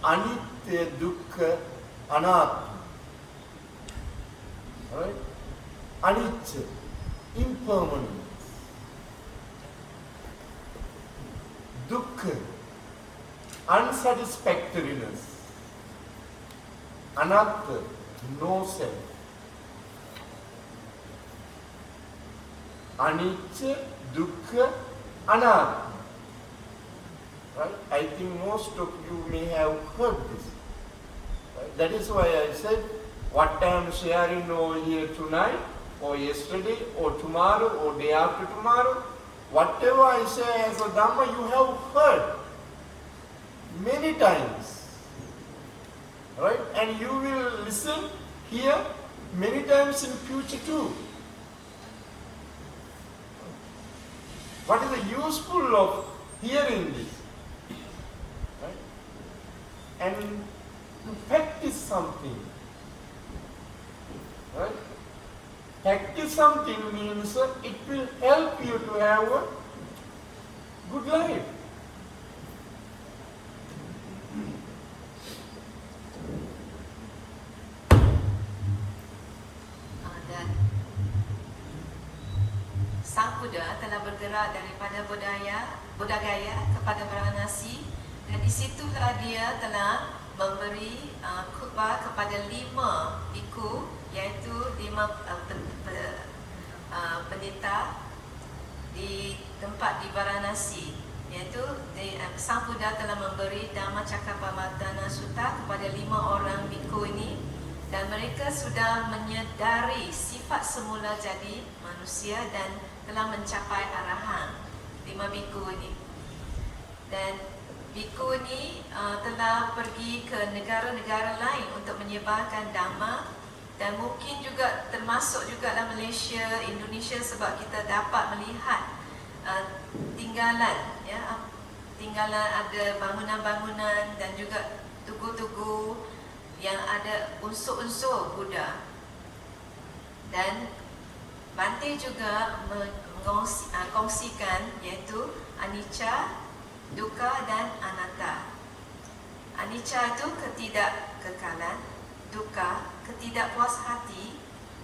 anitya dukkha anatta. Right? Anicca, impermanence. Dukkha, unsatisfactoriness. Anatta, no self. Anicca, dukkha, anatta. Right? I think most of you may have heard this. Right? That is why I said, what I am sharing over here tonight, or yesterday, or tomorrow, or day after tomorrow, whatever I say as a Dhamma, you have heard many times. Right? And you will listen here many times in future too. What is the useful of hearing this? Right? And to practice something. Right? Practice something means it will help you to have a good life. Dan Sang Buddha telah bergerak daripada Bodhagaya kepada Varanasi, dan di situlah dia telah memberi khutbah kepada 5 bhikkhu, iaitu 5 pendeta di tempat di Varanasi, iaitu Sang Buddha telah memberi Dhamma Cakkappavattana Sutta kepada 5 orang bhikkhu ini, dan mereka sudah menyedari sifat semula jadi manusia dan telah mencapai arahan, 5 bhikkhu ini. Dan bhikkhu ini telah pergi ke negara-negara lain untuk menyebarkan Dhamma, dan mungkin juga termasuk juga dalam Malaysia, Indonesia, sebab kita dapat melihat tinggalan, ya, tinggalan ada bangunan-bangunan dan juga tugu-tugu yang ada unsur-unsur Buddha. Dan Bante juga mengkongsikan iaitu anicca, dukkha dan anatta. Anicca itu ketidakkekalan, dukkha ketidakpuas hati,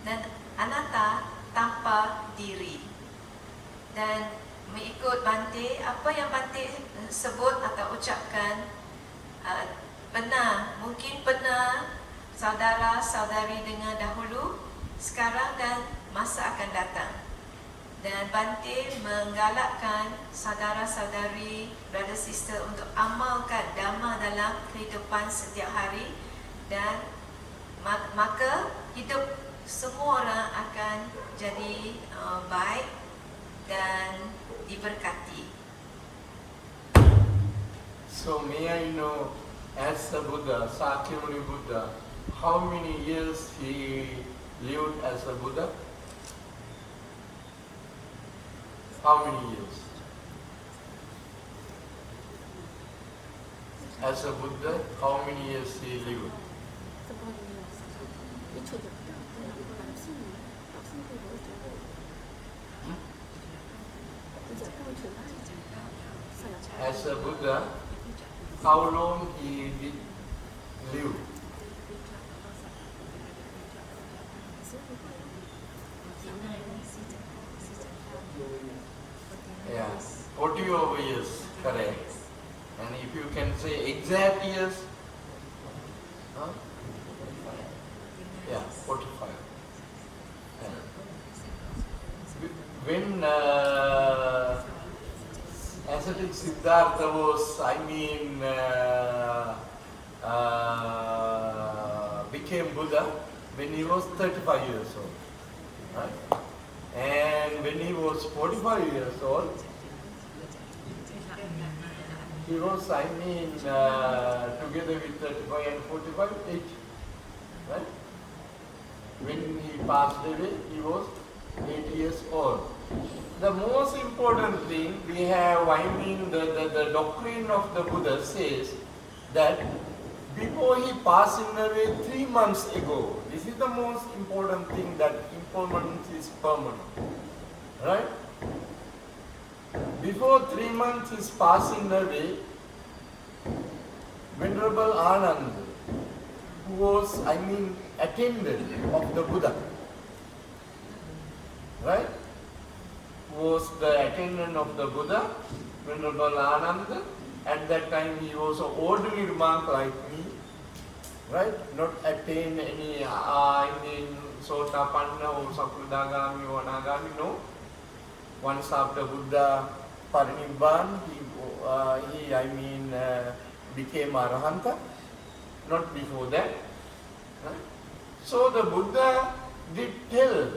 dan anatta tanpa diri. Dan mengikut Bante, apa yang Bante sebut atau ucapkan mungkin pernah saudara-saudari dengar dahulu, sekarang dan masa akan datang. Dan Bante menggalakkan saudara-saudari, brother sister untuk amalkan Dhamma dalam kehidupan setiap hari, dan maka hidup semua orang akan jadi baik dan diberkati. So may I know as a Buddha, Sakyamuni Buddha, how many years he lived as a Buddha? How many years? As a Buddha, how many years he lived? As a Buddha, how long he did live? Yeah, 40 over years, correct. And if you can say exact years, huh? Yeah, 45. Yeah. When ascetic Siddhartha was, became Buddha when he was 35 years old. Right? And when he was 45 years old, he was, together with 35 and 45, 80. Right? When he passed away, he was 80 years old. The most important thing we have, the doctrine of the Buddha says that before he passing away 3 months ago, this is the most important thing, that impermanence is permanent. Right? Before 3 months is passing away, Venerable Ananda, who was, attendant of the Buddha, right? Who was the attendant of the Buddha, Venerable Ananda. At that time he was an ordinary monk like me, right? Not attain any, Sotapanna or Sakudagami or Anagami, no. Once after Buddha Parinibbana, he became Arahanta, not before that. Right? So the Buddha did tell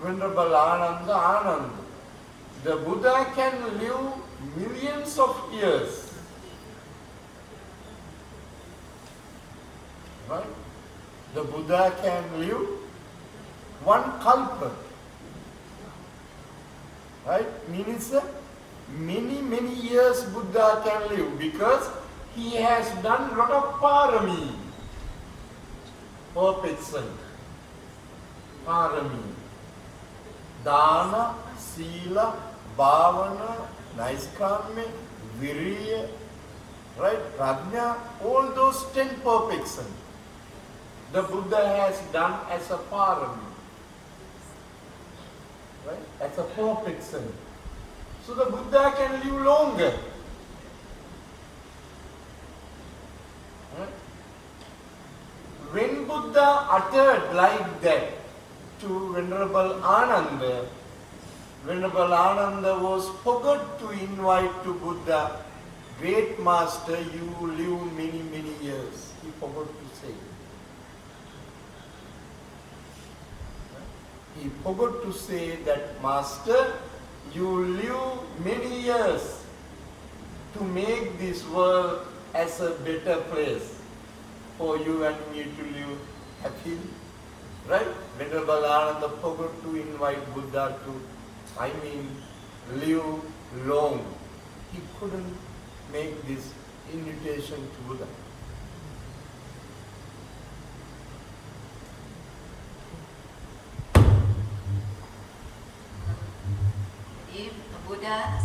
Venerable Ananda, the Buddha can live millions of years. Right? The Buddha can live one kalpa. Right? Means many years Buddha can live because he has done lot of parami. Perfection. Parami. Dana, Sila, Bhavana, Naiskramya, Viriya, right? Prajna, all those 10 perfections the Buddha has done as a parami. Right? As a perfection. So the Buddha can live longer. Right? When Buddha uttered like that to Venerable Ananda, Venerable Ananda was forgot to invite to Buddha, great master, you live many years. He forgot to say. He forgot to say that, Master, you live many years to make this world as a better place for you and me to live happily. Right? Venerable Ananda forgot to invite Buddha to, live long. He couldn't make this invitation to Buddha.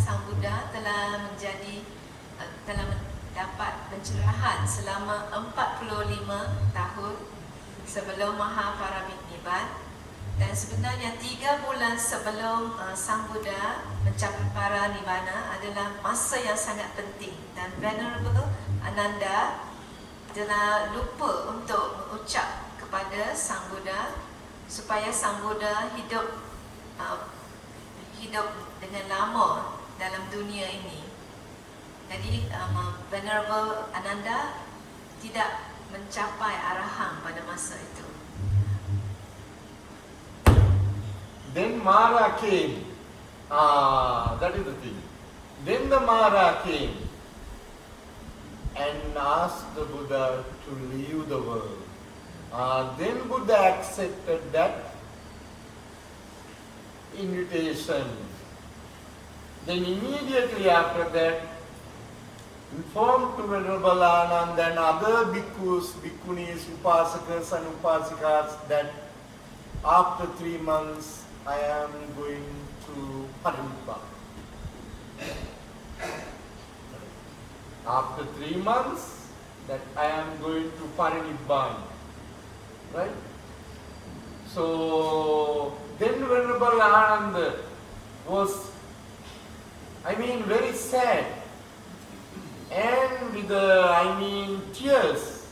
Sang Buddha telah mendapat pencerahan selama 45 tahun sebelum Mahaparinirvana, dan sebenarnya 3 bulan sebelum Sang Buddha mencapai Parinibbana adalah masa yang sangat penting, dan Venerable Ananda telah lupa untuk mengucap kepada Sang Buddha supaya Sang Buddha hidup dengan lama dalam dunia ini. Jadi Venerable Ananda tidak mencapai arahang pada masa itu. Then Mara came. That is the thing. Then the Mara came. and asked the Buddha to leave the world. Then Buddha accepted that invitation. Then immediately after that, informed to Venerable Ananda and other bhikkhus, bhikkhunis, upasakas and upasikas that after 3 months I am going to Parinippa. After 3 months that I am going to Parinibban. Right? So then Venerable Ananda was, very sad, and with tears,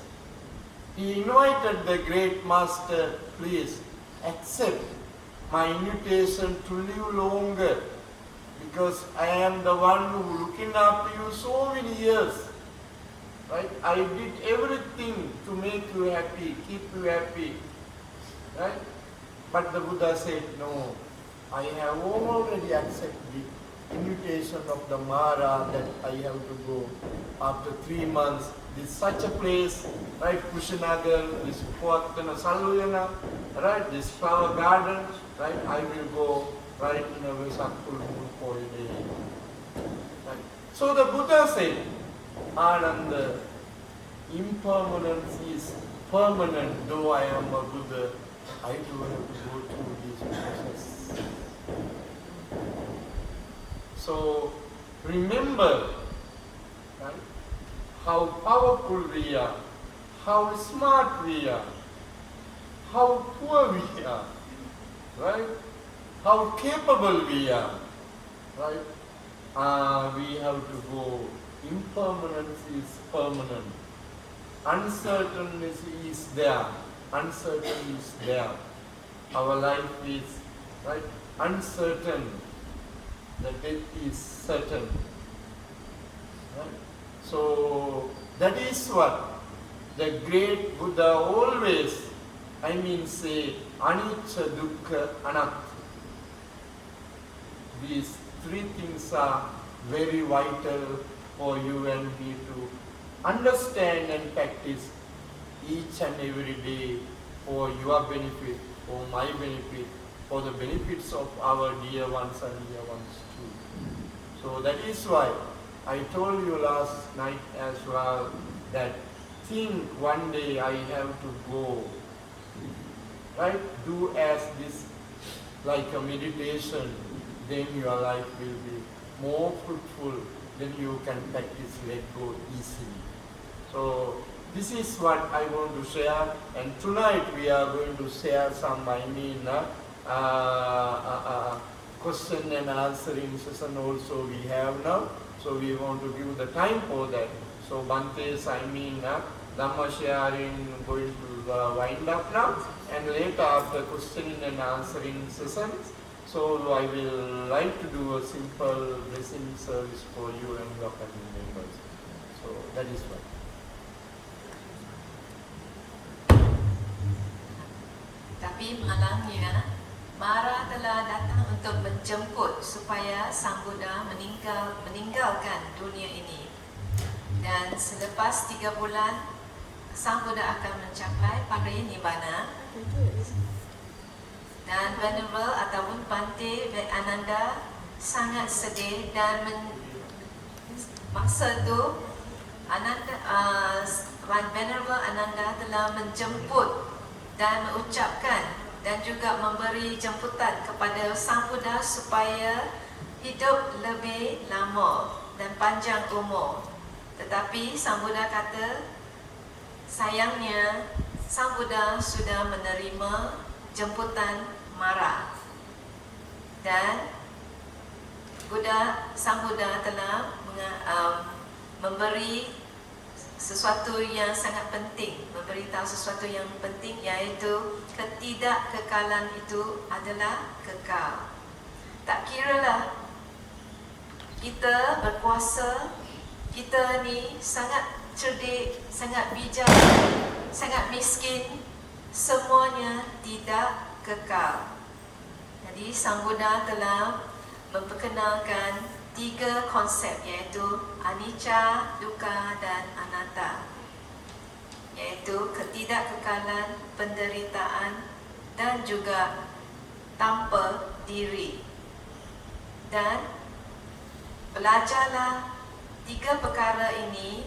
he invited the great master, please accept my invitation to live longer, because I am the one who looking after you so many years. Right? I did everything to make you happy, keep you happy. Right? But the Buddha said, no, I have already accepted the invitation of the Mara that I have to go after 3 months. This is such a place, right? Kushinagar, this Puatana Saluyana, right? This flower garden, right? I will go right in a Vesakul holiday. Right? So the Buddha said, Ananda, impermanence is permanent. Though I am a Buddha, I do have to go through this process. So remember, right, how powerful we are, how smart we are, how poor we are, right? How capable we are, right? We have to go. Impermanence is permanent. Uncertainty is there. Uncertain is there. Our life is, right, uncertain. The death is certain. Right? So that is what the great Buddha always, say, anicca, dukkha, anatta. These 3 things are very vital for you and me to understand and practice each and every day for your benefit, for my benefit, for the benefits of our dear ones and dear ones too. So that is why I told you last night as well that think one day I have to go, right? Do as this like a meditation, then your life will be more fruitful, then you can practice let go easily. So this is what I want to share, and tonight we are going to share some question and answering session also we have now. So we want to give the time for that. So Bhante's Dhamma sharing going to wind up now, and later after questioning and answering sessions, so I will like to do a simple blessing service for you and your family members. So that is what. Tapi malangnya, Mara telah datang untuk menjemput supaya Sang Buddha meninggalkan dunia ini. Dan selepas 3 bulan, Sang Buddha akan mencapai Parinibbana. Dan Venerable ataupun Bhante Ananda sangat sedih dan masa itu Venerable Ananda telah menjemput dan mengucapkan dan juga memberi jemputan kepada Sang Buddha supaya hidup lebih lama dan panjang umur. Tetapi Sang Buddha kata, sayangnya Sang Buddha sudah menerima jemputan Mara, dan Sang Buddha telah memberi sesuatu yang sangat penting, memberitahu sesuatu yang penting, iaitu ketidakkekalan itu adalah kekal. Tak kiralah kita berpuasa, kita ni sangat cerdik, sangat bijak, sangat miskin, semuanya tidak kekal. Jadi Sang Buddha telah memperkenalkan tiga konsep iaitu anicca, dukkha dan anatta, iaitu ketidakkekalan, penderitaan dan juga tanpa diri. Dan belajarlah tiga perkara ini,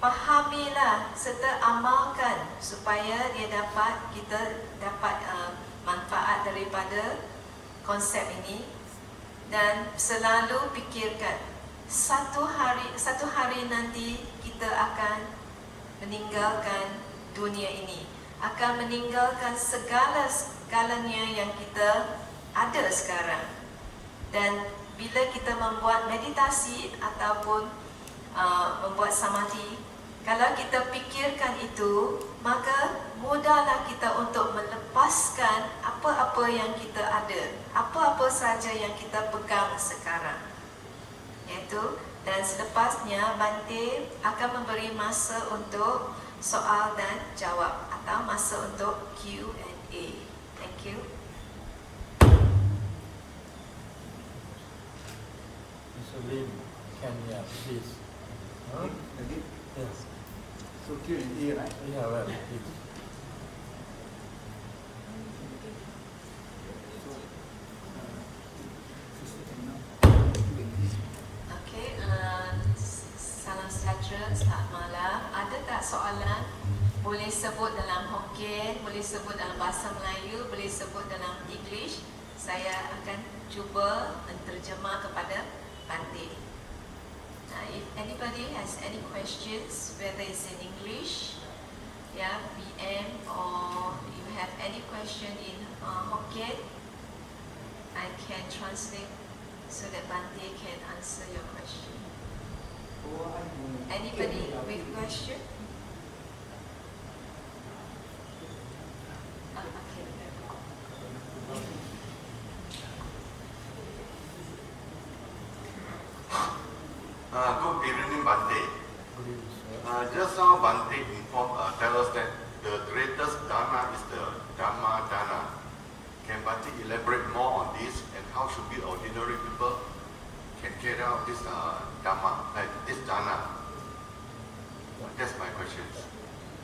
fahamilah serta amalkan supaya kita dapat manfaat daripada konsep ini. Dan selalu fikirkan satu hari nanti kita akan meninggalkan dunia ini, akan meninggalkan segalanya yang kita ada sekarang. Dan bila kita membuat meditasi ataupun membuat samadhi, kalau kita fikirkan itu, maka mudahlah kita untuk melepaskan apa-apa yang kita ada, apa-apa saja yang kita pegang sekarang. Iaitu, dan selepasnya Bante akan memberi masa untuk soal dan jawab atau masa untuk Q&A. Thank you. Mr. Lim, can you please? Huh? Yes. So Q&A, right? Yeah, well, please. Okey, salam sejahtera, selamat malam. Ada tak soalan? Boleh sebut dalam Hokkien, boleh sebut dalam bahasa Melayu, boleh sebut dalam English. Saya akan cuba menterjemah kepada Bante. If anybody has any questions, whether it's in English, BM, or you have any question in Hokkien, I can translate so that Bante can answer your question. Anybody with question? Okay. Good evening, Bante. Good evening, sir. Just now, Bante tell us that the greatest dana is the Dhamma dana. Can Bante elaborate more on this and how should we ordinary people can carry out this Dhamma, like this dana? That's my question.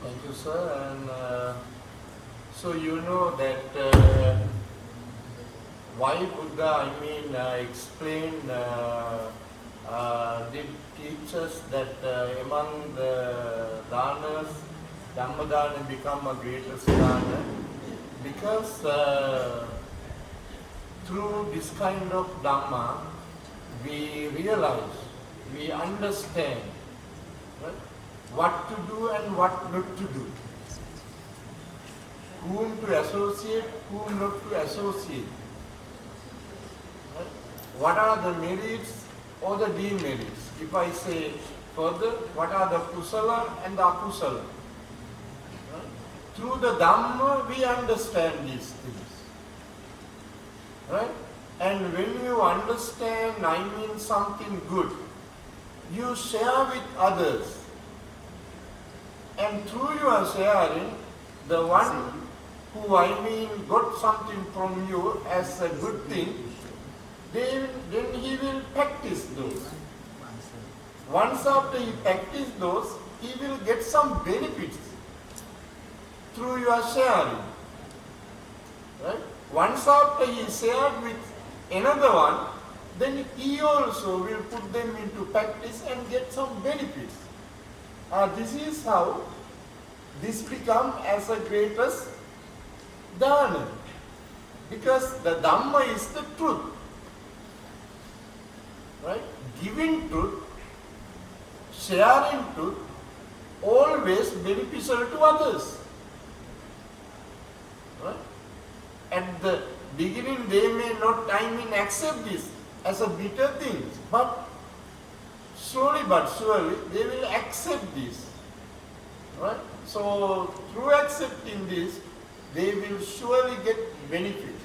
Thank you, sir. And so you know that why Buddha, explained, did teach us that among the danas, Dhammadana become a greatest dana, because through this kind of Dhamma, we realize, we understand, right, what to do and what not to do, whom to associate, whom not to associate, right? What are the merits or the demerits? If I say further, what are the kusala and the akusala? Right? Through the Dhamma, we understand these things. Right? And when you understand, something good, you share with others. And through your sharing, the one who got something from you as a good thing, then he will practice those. Once after he practices those, he will get some benefits through your sharing. Right? Once after he shared with another one, then he also will put them into practice and get some benefits. This is how this becomes as a greatest dana. Because the Dhamma is the truth. Right? Giving truth, sharing truth, always beneficial to others. Right? At the beginning they may not accept this as a bitter thing, but slowly but surely they will accept this. Right? So through accepting this, they will surely get benefit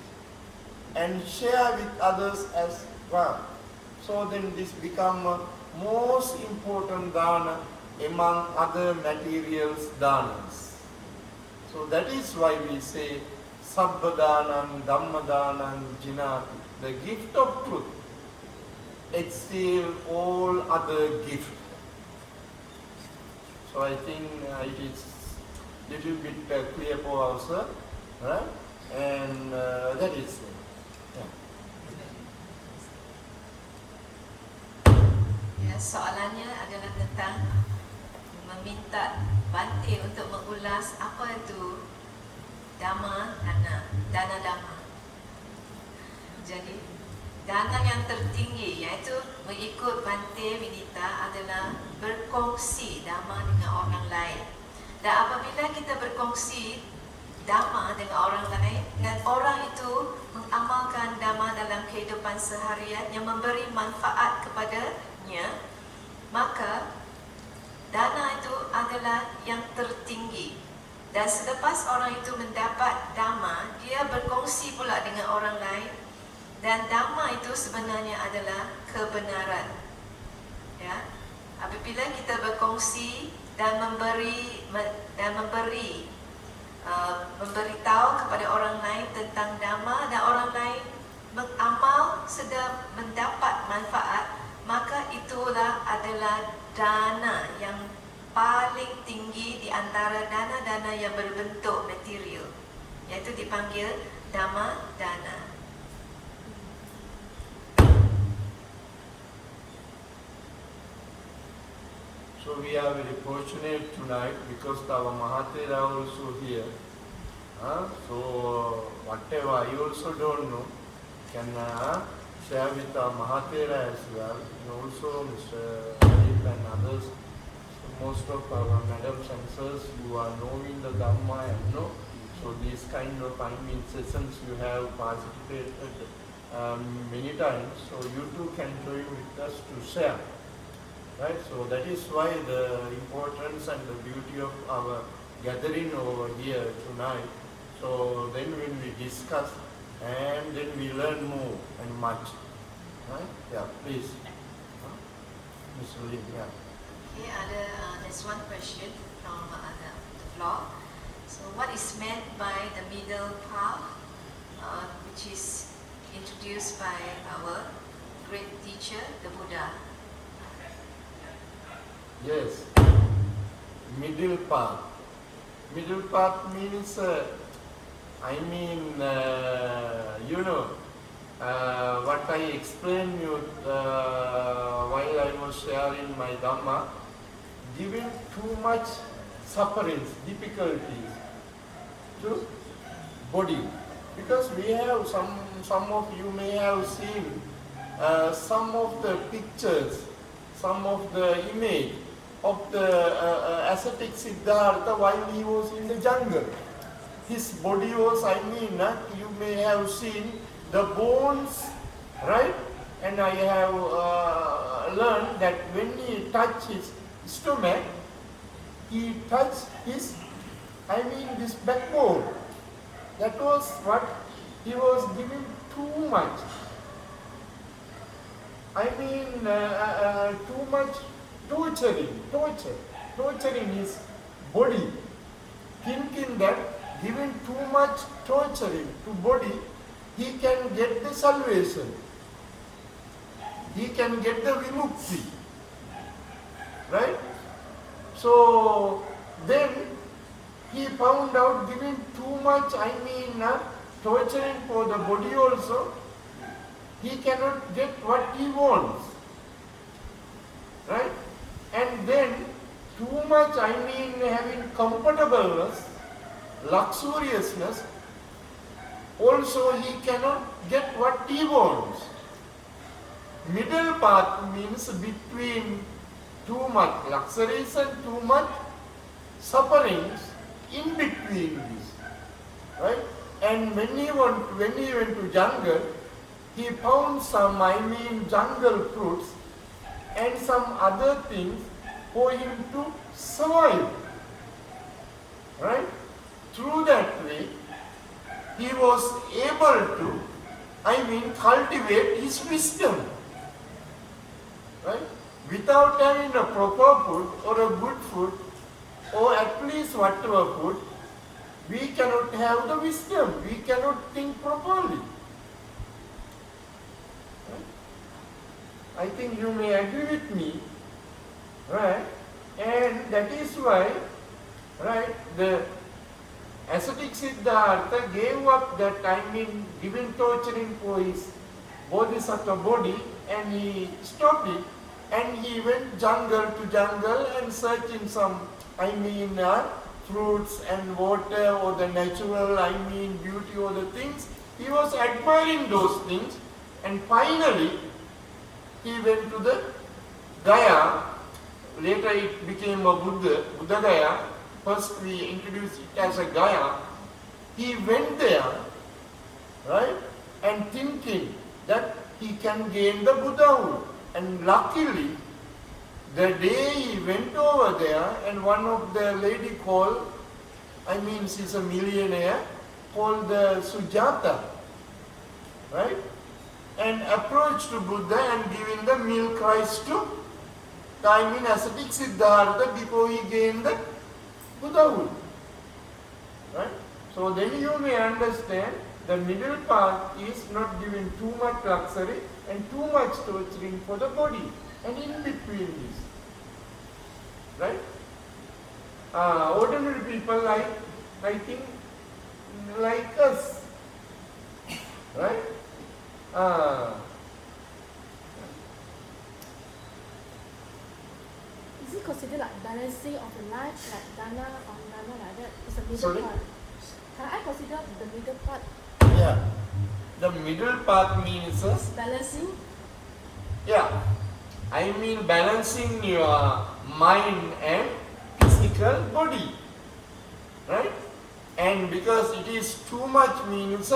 and share with others as well. So then this become a most important dana among other materials danas. So that is why we say Sabbadanam, Dhammadanam, Jinati, the gift of truth. exhale all other gifts. So I think it is little bit clear for us, right? And that is yeah. Ya, soalannya adalah tentang meminta Bante untuk mengulas apa itu Dhamma Dana. Jadi, dana yang tertinggi iaitu mengikut Bante Vinita adalah berkongsi Dhamma dengan orang lain. Dan apabila kita berkongsi Dhamma dengan orang lain dan orang itu mengamalkan Dhamma dalam kehidupan seharian yang memberi manfaat kepadanya, maka dana itu adalah yang tertinggi. Dan selepas orang itu mendapat Dhamma, dia berkongsi pula dengan orang lain. Dan Dhamma itu sebenarnya adalah kebenaran. Ya, apabila kita berkongsi dan memberitahu kepada orang lain tentang Dhamma dan orang lain mengamal sedang mendapat manfaat, maka itulah adalah dana yang paling tinggi di antara dana-dana yang berbentuk material, iaitu dipanggil Dhamma Dana. So we are very fortunate tonight because our Mahatera also here. So whatever I also don't know, can share with our Mahatera as well, and also Mr. Arif and others. So most of our madams and sirs who are knowing the Dhamma and know. So these kind of sessions you have participated many times. So you too can join with us to share. Right, so that is why the importance and the beauty of our gathering over here tonight. So then when we discuss and then we learn more and much. Right? Yeah, please. Ms. Lin, yeah. Okay, there's one question from the floor. So what is meant by the middle path, which is introduced by our great teacher, the Buddha? Yes, middle path. Middle path means, what I explained you while I was sharing my Dhamma, giving too much sufferings, difficulties to body. Because we have, some of you may have seen some of the pictures, some of the image of the ascetic Siddhartha while he was in the jungle. His body was, you may have seen the bones, right? And I have learned that when he touched his stomach, he touched his, this backbone. That was what he was giving too much. Too much torturing his body, thinking that giving too much torturing to body, he can get the salvation, he can get the vimukti, right? So then he found out giving too much, torturing for the body also, he cannot get what he wants, right? And then too much, having comfortableness, luxuriousness, also he cannot get what he wants. Middle path means between too much luxuries and too much sufferings, in between this, right? And when he went to jungle, he found some, jungle fruits and some other things for him to survive, right? Through that way, he was able to, cultivate his wisdom, right? Without having a proper food or a good food, or at least whatever food, we cannot have the wisdom, we cannot think properly. I think you may agree with me, right? And that is why, right, the ascetic Siddhartha gave up that, giving torturing for his bodhisattva body, and he stopped it, and he went jungle to jungle and searching some, fruits and water or the natural, beauty or the things. He was admiring those things, and finally he went to the Gaya. Later it became a Buddha Gaya. First we introduced it as a Gaya. He went there, right, and thinking that he can gain the Buddhahood. And luckily, the day he went over there, and one of the lady called, she's a millionaire, called Sujata, right, and approached to Buddha and giving the milk rice to ascetic Siddhartha before he gained the Buddhahood, right. So then you may understand the middle path is not giving too much luxury and too much torturing for the body, and in between this, right. Ordinary people I think like us, right. Is it considered like balancing of the life, like dana or nana like that? It's a middle Sorry? part. Can I consider the middle part Yeah, the middle path means balancing? yeah, balancing your mind and physical body, right? And because it is too much means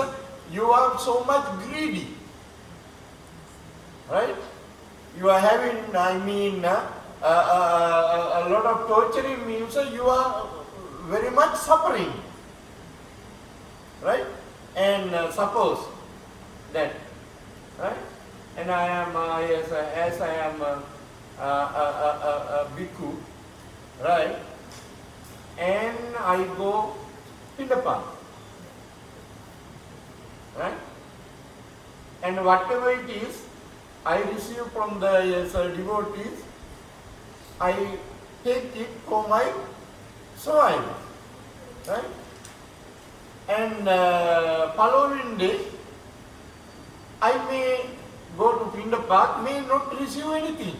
you are so much greedy, right? You are having, a lot of torturing means you are very much suffering, right? And suppose that, right? And I am, as I am a bhikkhu, right? And I go in the path, right? And whatever it is, I receive from the devotees, I take it for my survival, right? And following day, I may go to Pindapat, may not receive anything,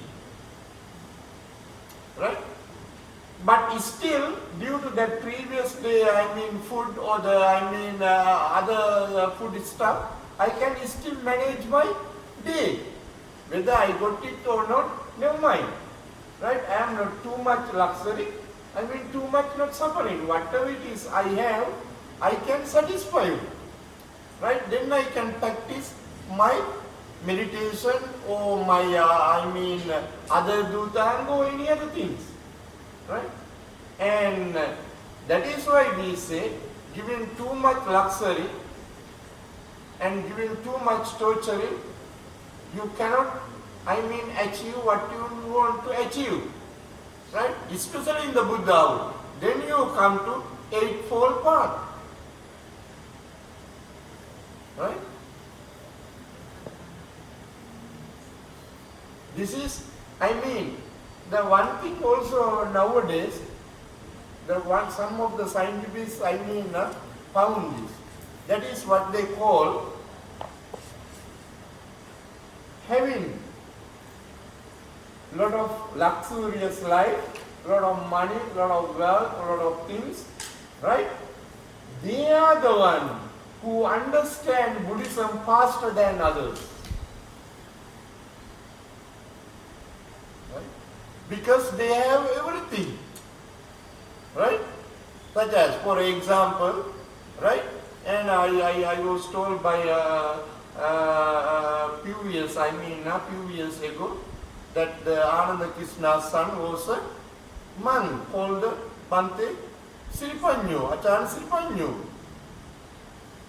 right? But still, due to that previous day, food or the, other food stuff, I can still manage my day. Whether I got it or not, never mind. Right? I am not too much luxury, too much not suffering. Whatever it is I have, I can satisfy you. Right? Then I can practice my meditation or my, other dutang or any other things. Right? And that is why we say, giving too much luxury and giving too much torturing, you cannot, achieve what you want to achieve. Right? Especially in the Buddhahood. Then you come to Eightfold Path. Right? This is, the one thing also nowadays, some of the scientists, found this. That is what they call having lot of luxurious life, lot of money, lot of wealth, lot of things, right? They are the one who understand Buddhism faster than others. Right? Because they have everything. Right? Such as, for example, right? And I was told by a few years ago, that the Ananda Krishna's son was a monk called Bante Sripanyo, Acharya Sripanyo.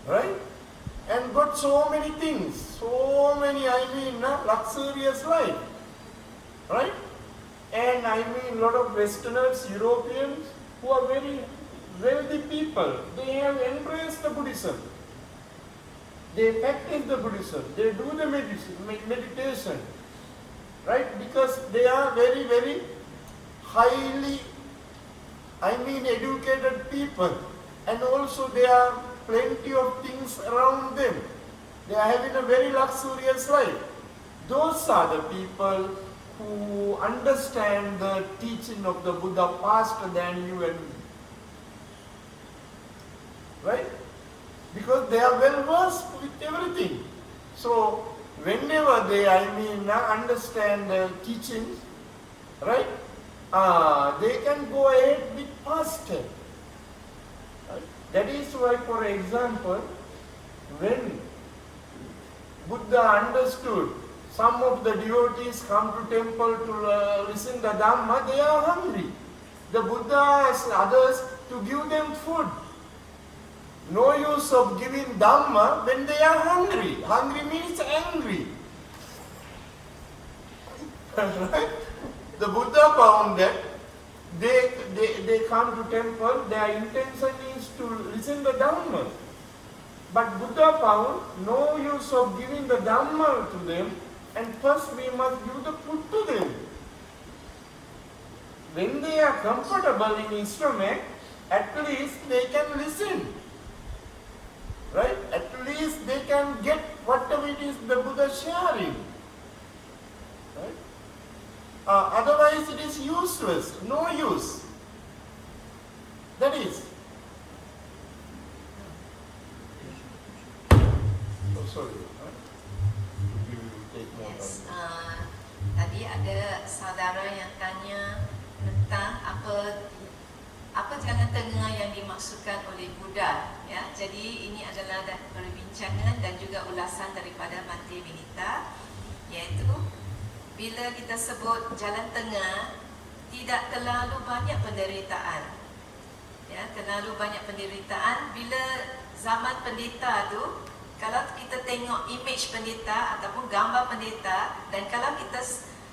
Right? And got so many things, so many, luxurious life. Right? And lot of Westerners, Europeans, who are very wealthy people, they have embraced the Buddhism. They practice the Buddhism, they do the meditation. right? Because they are very, very highly, educated people, and also there are plenty of things around them. They are having a very luxurious life. Those are the people who understand the teaching of the Buddha faster than you and me. Right? Because they are well versed with everything. So, whenever they, understand the teachings, right? They can go ahead with faster. Right? That is why, for example, when Buddha understood some of the devotees come to temple to listen the Dhamma, they are hungry. The Buddha asks others to give them food. No use of giving Dhamma when they are hungry. Hungry means angry. Right? The Buddha found that they come to temple, their intention is to listen the Dhamma. But Buddha found no use of giving the Dhamma to them, and first we must give the food to them. When they are comfortable in stomach, at least they can listen. Right? At least they can get whatever it is the Buddha sharing. Right? Otherwise it is useless, no use. That is. Oh, sorry. You take more Yes, time. tadi ada saudara yang tanya tentang apa jalan tengah yang dimaksudkan oleh Buddha. Ya, jadi ini adalah perbincangan dan juga ulasan daripada Bante Vinita, iaitu bila kita sebut jalan tengah, tidak terlalu banyak penderitaan. Ya, terlalu banyak penderitaan. Bila zaman pendeta tu, kalau kita tengok image pendeta ataupun gambar pendeta, dan kalau kita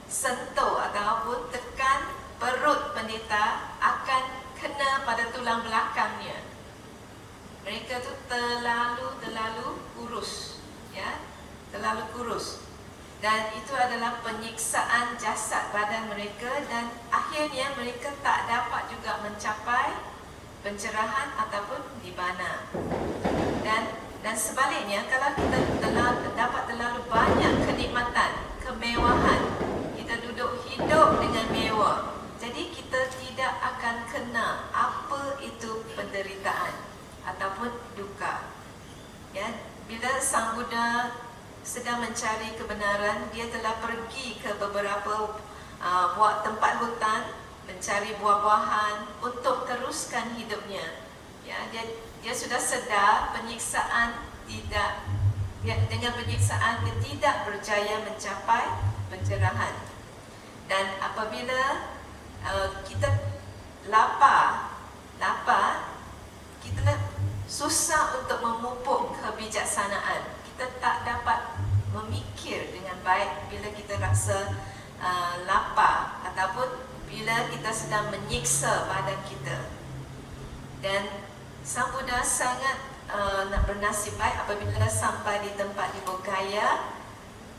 sentuh ataupun tekan perut pendeta, akan kena pada tulang belakangnya. Mereka tu terlalu kurus, ya, terlalu kurus. Dan itu adalah penyiksaan jasad badan mereka, dan akhirnya mereka tak dapat juga mencapai pencerahan ataupun nibbana. Dan sebaliknya, kalau kita dapat terlalu banyak kenikmatan, kemewahan, kita duduk hidup dengan mewah, jadi kita tidak akan kena apa itu penderitaan ataupun duka. Ya, bila Sang Buddha sedang mencari kebenaran, dia telah pergi ke beberapa tempat hutan mencari buah-buahan untuk teruskan hidupnya. Ya, dia sudah sedar penyiksaan dengan penyiksaan dia tidak berjaya mencapai pencerahan. Dan apabila kita lapar, kita susah untuk memupuk kebijaksanaan. Kita tak dapat memikir dengan baik bila kita rasa lapar ataupun bila kita sedang menyiksa badan kita. Dan Sang Buddha sangat nak bernasib baik apabila sampai di tempat di Bodhgaya,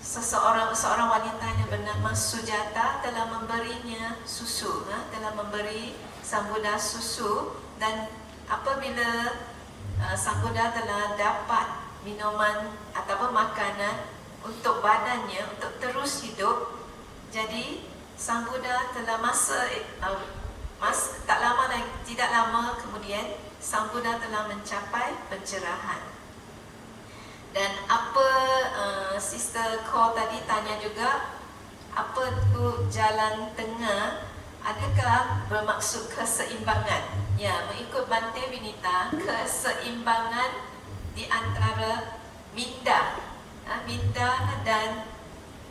seorang wanita yang bernama Sujata telah memberinya susu, telah memberi Sang Buddha susu. Dan apabila Sang Buddha telah dapat minuman ataupun makanan untuk badannya untuk terus hidup, jadi Sang Buddha telah tidak lama kemudian Sang Buddha telah mencapai pencerahan. Dan apa Sister Cole tadi tanya juga, apa tu jalan tengah? Adakah bermaksud keseimbangan? Ya, mengikut Bante Vinita, keseimbangan di antara minda dan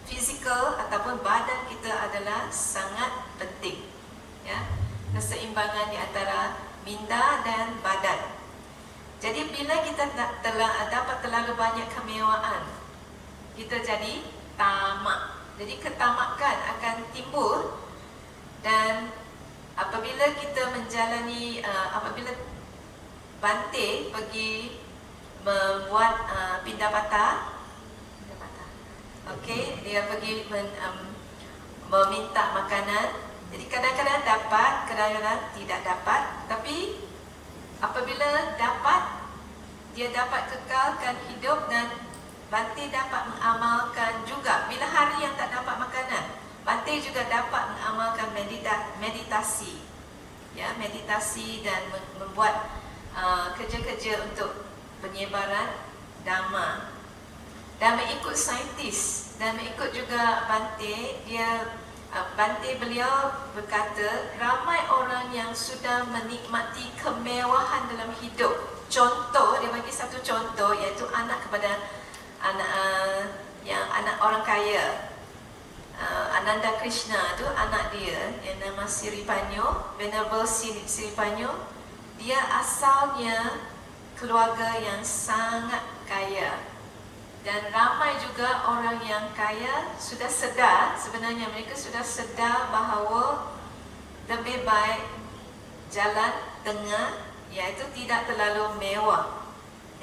fizikal ataupun badan kita adalah sangat penting. Ya, keseimbangan di antara minda dan badan. Jadi bila kita dapat terlalu banyak kemewahan, kita jadi tamak. Jadi ketamakan akan timbul. Dan apabila kita menjalani, apabila Bante pergi membuat pindapata, okey, dia pergi meminta makanan. Jadi kadang-kadang dapat, kadang-kadang tidak dapat. Tapi apabila dapat, dia dapat kekalkan hidup dan Bante dapat mengamalkan juga. Bila hari yang tak dapat makanan, Bante juga dapat mengamalkan meditasi. Ya, meditasi dan membuat kerja-kerja untuk penyebaran Dhamma. Dan mengikut saintis dan mengikut juga Bante, Bante beliau berkata ramai orang yang sudah menikmati kemewahan dalam hidup. Contoh, dia bagi satu contoh iaitu anak kepada anak orang kaya. Ananda Krishna tu anak dia yang nama Siripanyo, Venerable Siripanyo. Dia asalnya keluarga yang sangat kaya. Dan ramai juga orang yang kaya sudah sedar, sebenarnya mereka sudah sedar bahawa lebih baik jalan tengah, iaitu tidak terlalu mewah.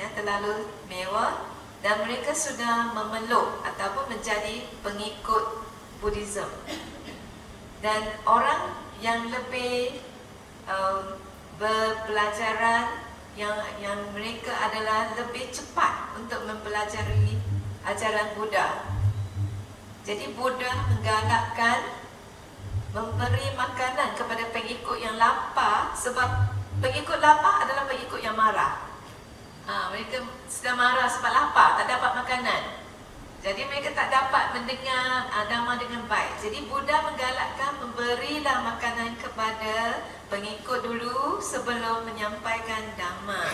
Ya, terlalu mewah, dan mereka sudah memeluk ataupun menjadi pengikut Buddhism. Dan orang yang lebih berpelajaran, yang mereka adalah lebih cepat untuk mempelajari ajaran Buddha. Jadi Buddha menggalakkan memberi makanan kepada pengikut yang lapar, sebab pengikut lapar adalah pengikut yang marah. Mereka sedang marah sebab lapar, tak dapat makanan. Jadi mereka tak dapat mendengar Dhamma dengan baik. Jadi Buddha menggalakkan memberilah makanan kepada pengikut dulu sebelum menyampaikan Dhamma.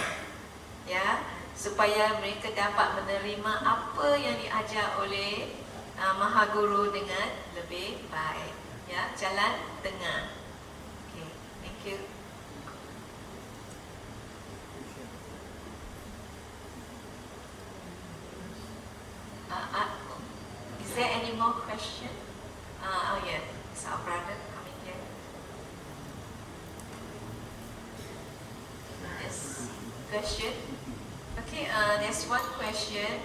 Ya, supaya mereka dapat menerima apa yang diajar oleh Mahaguru dengan lebih baik. Ya, jalan tengah. Okay, thank you. Is there any more question? Oh yeah, it's our brother coming here. Yes, question. Okay, there's one question.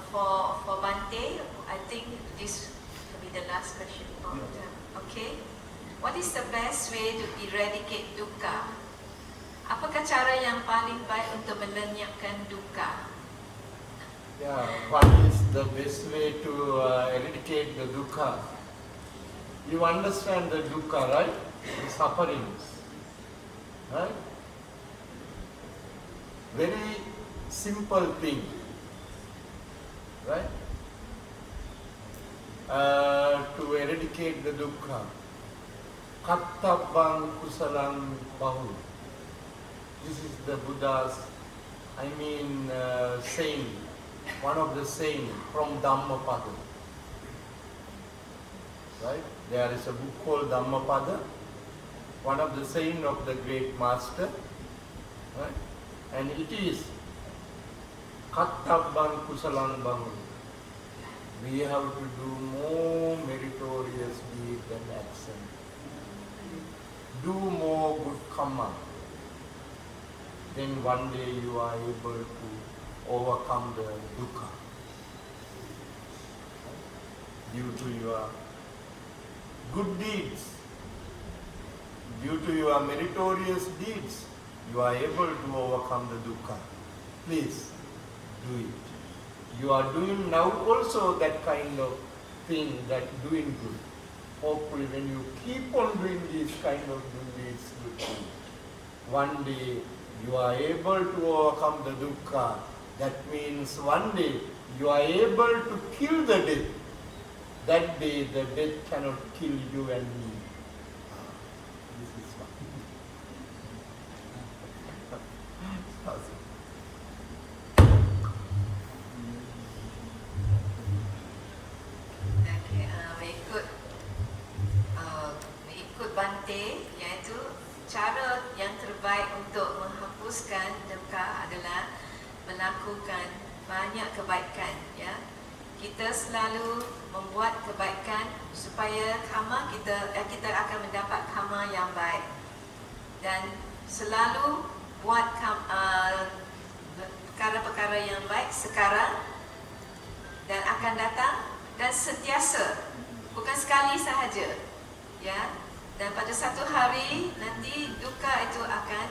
For Bante, I think this will be the last question. Okay, what is the best way to eradicate dukkha? Apakah cara yang paling baik untuk melenyapkan dukkha? Yeah, what is the best way to eradicate the dukkha? You understand the dukkha, right? The sufferings, right? Very simple thing, right? To eradicate the dukkha, kattabang kusalang bahu. This is the Buddha's, saying, one of the saying from Dhammapada. Right? There is a book called Dhammapada, one of the saying of the great master. Right? And it is Kattabang Kusalang Bangun. We have to do more meritorious deed than action. Do more good karma. Then one day you are able to overcome the dukkha. Due to your good deeds, due to your meritorious deeds, you are able to overcome the dukkha. Please do it. You are doing now also that kind of thing, that doing good. Hopefully when you keep on doing these kind of good deeds, good things, one day you are able to overcome the dukkha. That means one day you are able to kill the death. That day the death cannot kill you and me. This is one. Okay, mengikut Bante, iaitu cara yang terbaik untuk menghapuskan dukkha adalah melakukan banyak kebaikan. Ya, kita selalu membuat kebaikan supaya kita akan mendapat karma yang baik, dan selalu buat perkara-perkara yang baik sekarang dan akan datang, dan sentiasa, bukan sekali sahaja, ya. Dan pada satu hari nanti duka itu akan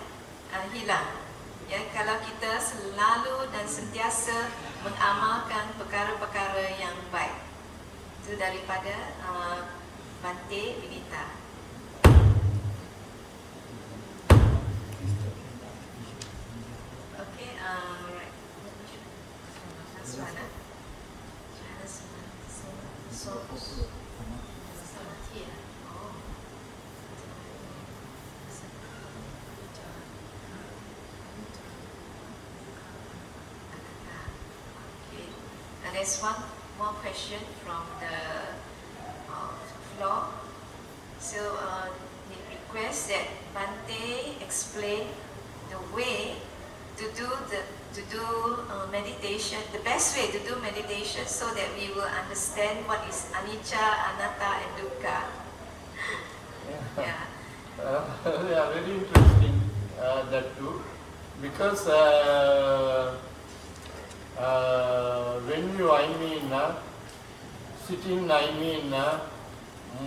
hilang, ya, kalau kita selalu dan sentiasa mengamalkan perkara-perkara yang baik. Itu daripada Bante Vinita. Okay, right. Last one, there's one more question from the floor. So they request that Bante explain the way to do meditation, the best way to do meditation, so that we will understand what is anicca, anatta, and dukkha. Yeah. Yeah, very interesting that too, because when you, sitting,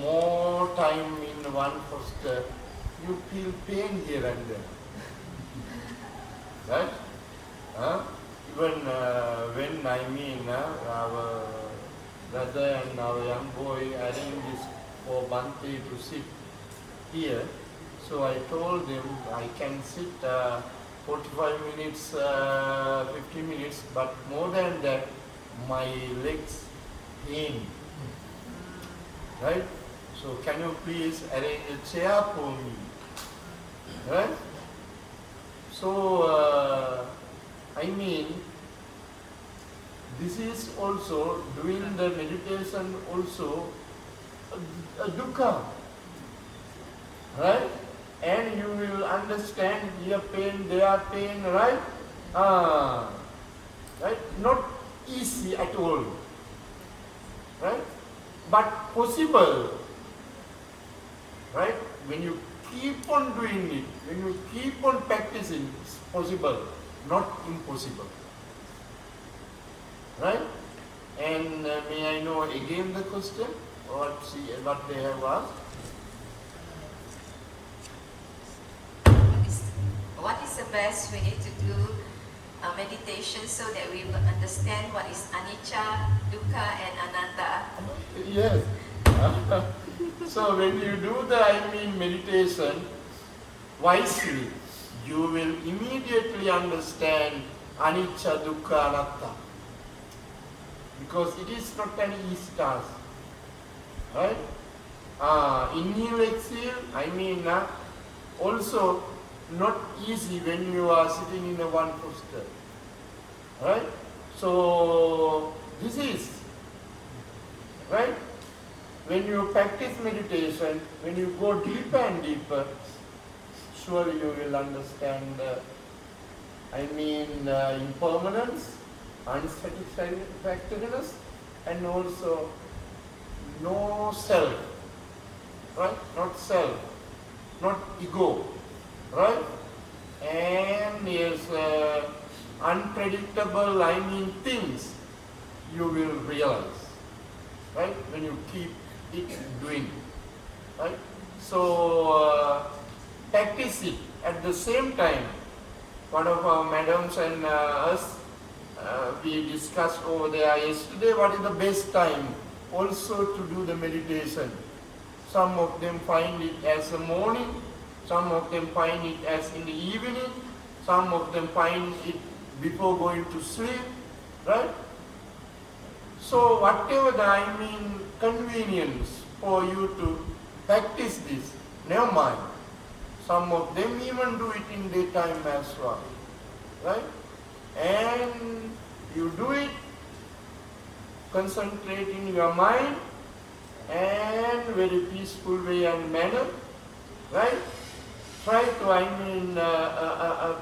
more time in one posture, you feel pain here and there, right? Even when our brother and our young boy arranged this for Bante to sit here, so I told them I can sit 45 minutes, 50 minutes, but more than that, my legs pain, right? So can you please arrange a chair for me, right? So, this is also, doing the meditation also a dukkha, right? And you will understand here pain, there pain, right? Right? Not easy at all, right? But possible, right? When you keep on doing it, when you keep on practicing, it's possible, not impossible, right? And may I know again the question, what they have asked? What is the best way to do meditation so that we will understand what is anicca, dukkha, and anatta? Yes. So when you do the meditation wisely, you will immediately understand anicca, dukkha, anatta. Because it is not an easy task, right? Inhale, exhale, also not easy when you are sitting in a one posture, right? So this is, right? When you practice meditation, when you go deeper and deeper, surely you will understand, impermanence, unsatisfactoriness, and also no self, right? Not self, not ego, right? And yes, unpredictable, things you will realize, right? When you keep it doing, right? So practice it. At the same time, one of our madams and us, we discussed over there yesterday what is the best time also to do the meditation. Some of them find it as the morning, some of them find it as in the evening, some of them find it before going to sleep, right? So whatever the convenience for you to practice this, never mind. Some of them even do it in daytime as well, right? And you do it, concentrating your mind and very peaceful way and manner, right? Try to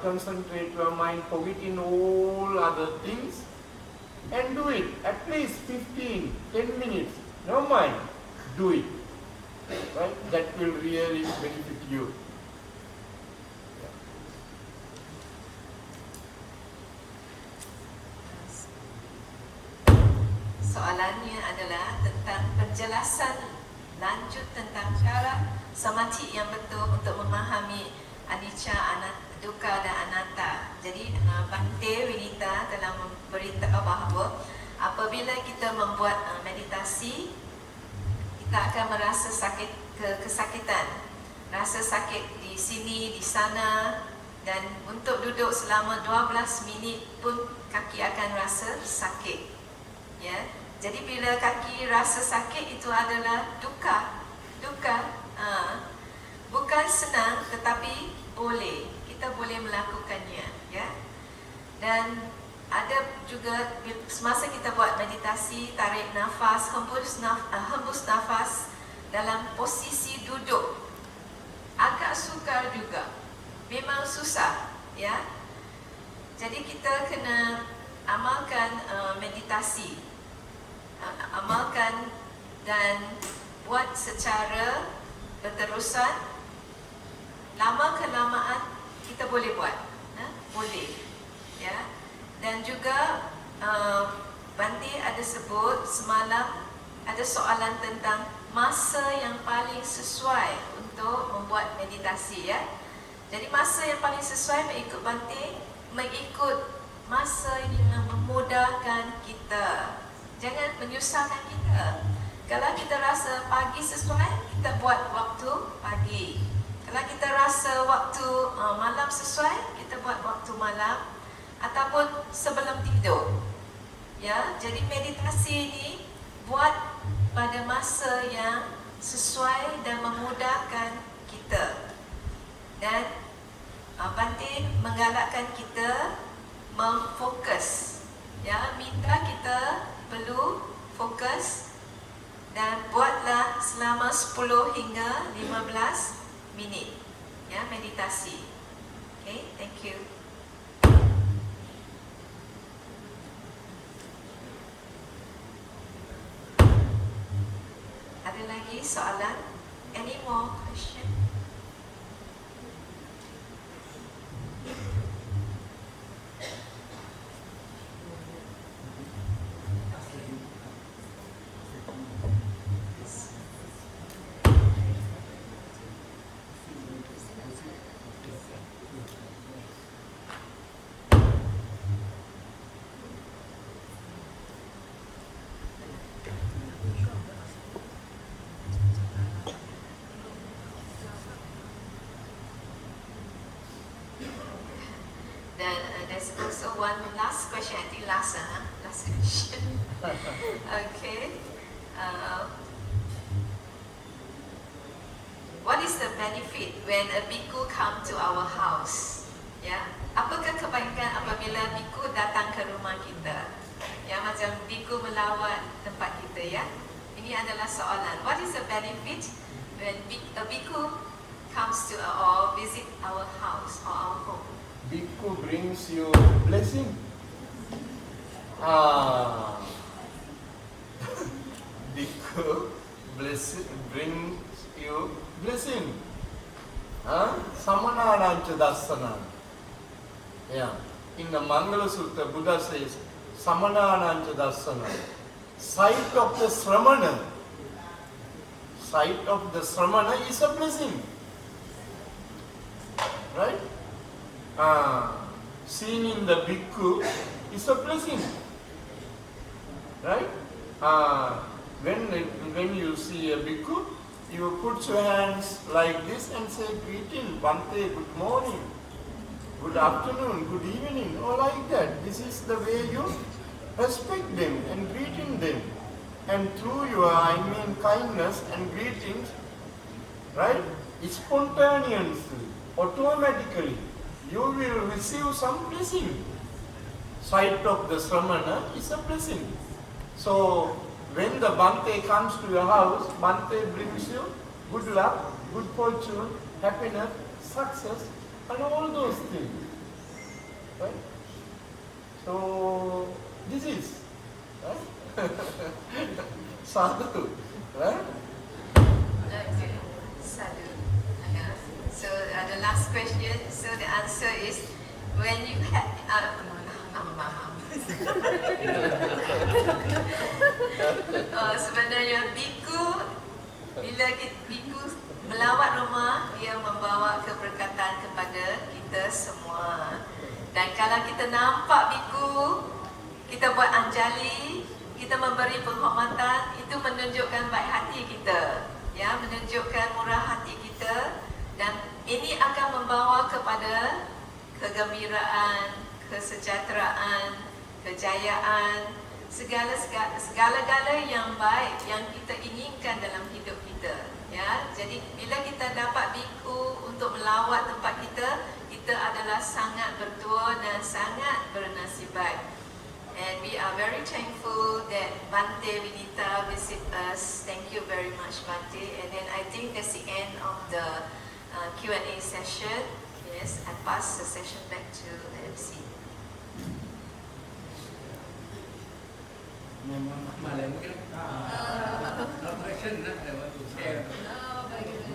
concentrate your mind, forgetting all other things, and do it at least 15, 10 minutes. No mind, do it, right? That will really benefit you. Soalannya adalah adalah tentang penjelasan lanjut tentang cara samati yang betul untuk memahami anicca, dukkha dan anatta. Jadi Bante Winita telah memberitahu bahawa apabila kita membuat meditasi, kita akan merasa kesakitan, rasa sakit di sini, di sana, dan untuk duduk selama 12 minit pun kaki akan rasa sakit. Ya, jadi bila kaki rasa sakit itu adalah dukkha. Bukan senang tetapi kita boleh melakukannya, ya. Dan ada juga semasa kita buat meditasi, tarik nafas, hembus nafas dalam posisi duduk agak sukar juga, memang susah, ya. Jadi kita kena amalkan meditasi, amalkan dan buat secara berterusan. Lama kelamaan kita boleh buat, boleh, ya. Dan juga Bante ada sebut semalam ada soalan tentang masa yang paling sesuai untuk membuat meditasi, ya. Jadi masa yang paling sesuai mengikut Bante, mengikut masa yang memudahkan kita, jangan menyusahkan kita. Kalau kita rasa pagi sesuai, kita buat waktu pagi. Kalau kita rasa waktu malam sesuai, kita buat waktu malam ataupun sebelum tidur. Ya, jadi meditasi ini buat pada masa yang sesuai dan memudahkan kita. Dan Bante menggalakkan kita memfokus. Ya, minta kita perlu fokus dan buatlah selama 10 hingga 15 minit, ya, meditasi. Okay, thank you. Ada lagi soalan? Any more question? Dan there's also one last question, I think last question. Okay. What is the benefit when a bhikkhu come to our house? Ya, apakah kebaikan apabila bhikkhu datang ke rumah kita? Ya, macam bhikkhu melawat tempat kita, ya. Ini adalah soalan. What is the benefit when a bhikkhu comes to or visit our house or our home? Bhikkhu brings you blessing. Bhikkhu brings you blessing. Samananancha dassana. Yeah. In the Mangala Sutta, Buddha says, Samananancha dassana. Sight of the Sramana. Sight of the Sramana is a blessing. Right? Seeing in the bhikkhu is a blessing, right? When you see a bhikkhu, you put your hands like this and say, greeting, Bante, good morning, good afternoon, good evening, or like that. This is the way you respect them and greeting them. And through your, kindness and greetings, right, spontaneously, automatically, you will receive some blessing. Sight of the Sramana is a blessing. So, when the Bante comes to your house, Bante brings you good luck, good fortune, happiness, success, and all those things. Right? So, this is, right? Sadhu, right? Okay, sadhu. So the last question, so the answer is, when you have sebenarnya biku, bila biku melawat rumah, dia membawa keberkatan kepada kita semua. Dan kalau kita nampak biku, kita buat anjali, kita memberi penghormatan, itu menunjukkan baik hati kita, ya, menunjukkan murah hati kita, dan ini akan membawa kepada kegembiraan, kesejahteraan, kejayaan, segala-gala yang baik yang kita inginkan dalam hidup kita, ya. Jadi bila kita dapat biku untuk melawat tempat kita, kita adalah sangat bertuah dan sangat bernasib baik. And we are very thankful that Bante Vinita visit us. Thank you very much, Bante. And then I think that's the end of the Q&A session. Yes, I pass the session back to the MC. Not question, I want to share.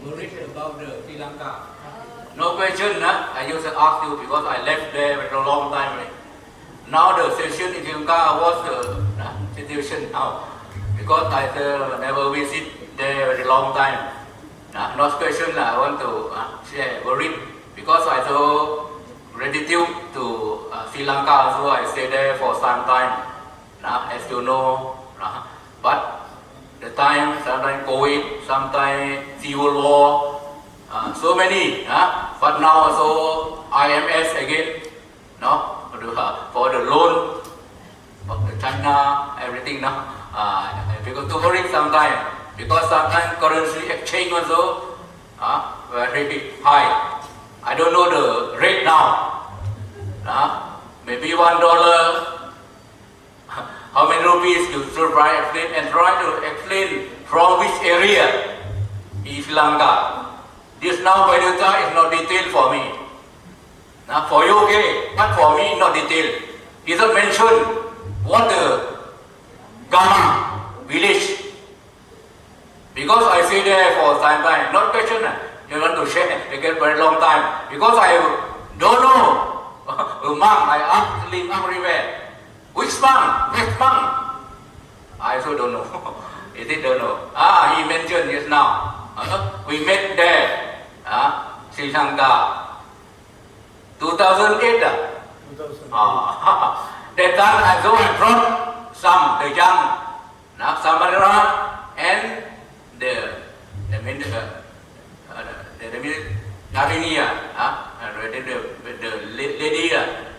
Worried about the Sri Lanka. No question, I used to ask you because I left there for a long time. Now the situation in Sri Lanka was the situation now because I never visit there for a long time. No question, I want to share worried because I so gratitude to Sri Lanka, so I stay there for some time. As you know, but the time, sometimes COVID, sometimes civil war, so many, but now also IMS again, no, for the loan of the China, everything now, because to worry sometimes, because sometimes currency exchange also very high. I don't know the rate now, maybe $1. How many rupees you should try explain and try to explain from which area in Sri Lanka. This now by the time is not detailed for me. Now for you okay, but for me not detailed. He doesn't mention what the Gama village. Because I stay there for some time, not question, you want to share, because very long time. Because I don't know, monk, I asked him everywhere. Which monk? Which monk? I also don't know. Is it don't know? He mentioned just now. We met there, Sri Lanka, 2008. 2008. That time I brought some, the young, Samara and the Narinia, the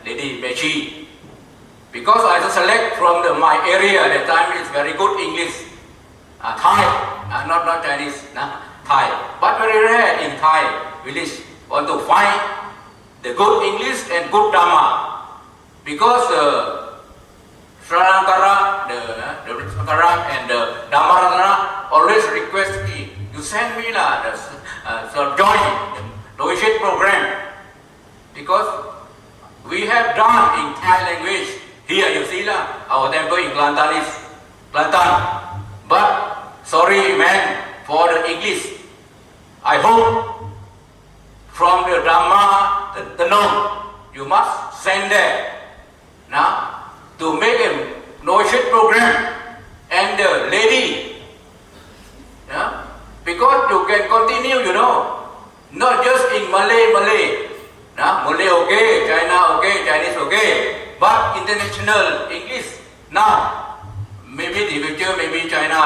lady Bechi. Because I select from my area, that time it's very good English, Thai, not Chinese, Thai, but very rare in Thai village. Want to find the good English and good Dhamma. Because Sranankara, the Sranankara and the Dhammaratana always request me, you send me so join the Novitiate program. Because we have done in Thai language. Here you see our temple in Kelantan is Kelantan. But sorry man, for the English, I hope from the Dhamma, the tendong, you must send there now to make a Novitiate program and the lady, because you can continue, not just in Malay. Malay okay, China okay, Chinese okay. But international English now, maybe the future, maybe China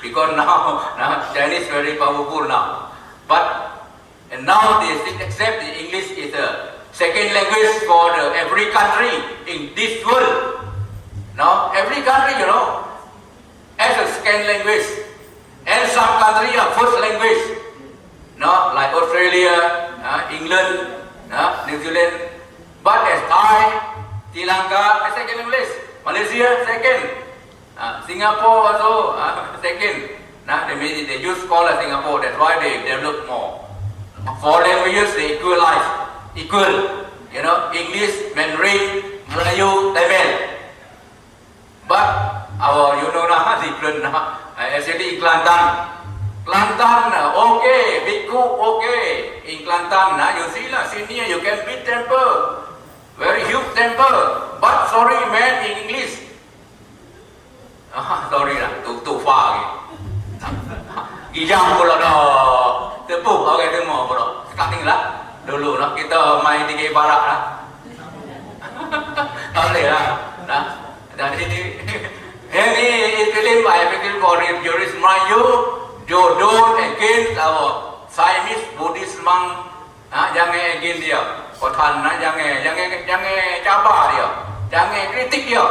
because now Chinese very powerful now. But and now they accept the English is a second language for every country in this world. Now every country, as a second language, and some country are first language. Like Australia, England, New Zealand, but as Thai, Sri Lanka, second English, Malaysia, second, Singapore also, second. They use scholar Singapore, that's why they develop more. 4 languages, they equal, English, Mandarin, Malayu, Tamil. But our, different, especially in Kelantan. Kelantan, okay, Bhikkhu, okay. In Kelantan, you see, senior, you can build temple. very huge temple. But sorry, man, in English. Sorry lah, too far again. Gijang pula dah tepuk orang demo pula. Starting lah dulu lah kita main di barak lah. Tak boleh lah. Jadi ini Islam I fikir for religious Melayu jodoh against our Chinese Buddhist monk. Jangan against dia. Kotan jangan cabar dia. Jangan kritik dia.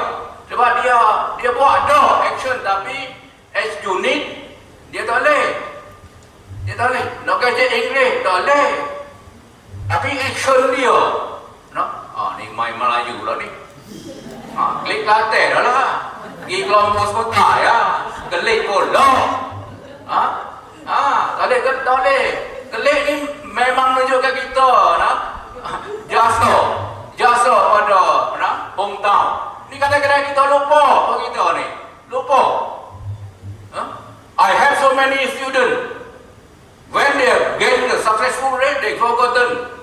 Sebab dia buat dah action tapi as unit dia tak boleh. Dia tak boleh. Nak kerja Inggeris tak boleh. Tapi action dia. Ni main Melayu lah ni. Klik Kelantan dah lah. Pergi kelompok kota ya. Kelik bola. Tak boleh. Kelik ni memang menunjukkan kita jasa pada hometown. Ni kadang-kadang kita lupa kita ni. Lupa. I have so many students. When they get the successful rate, they forgotten.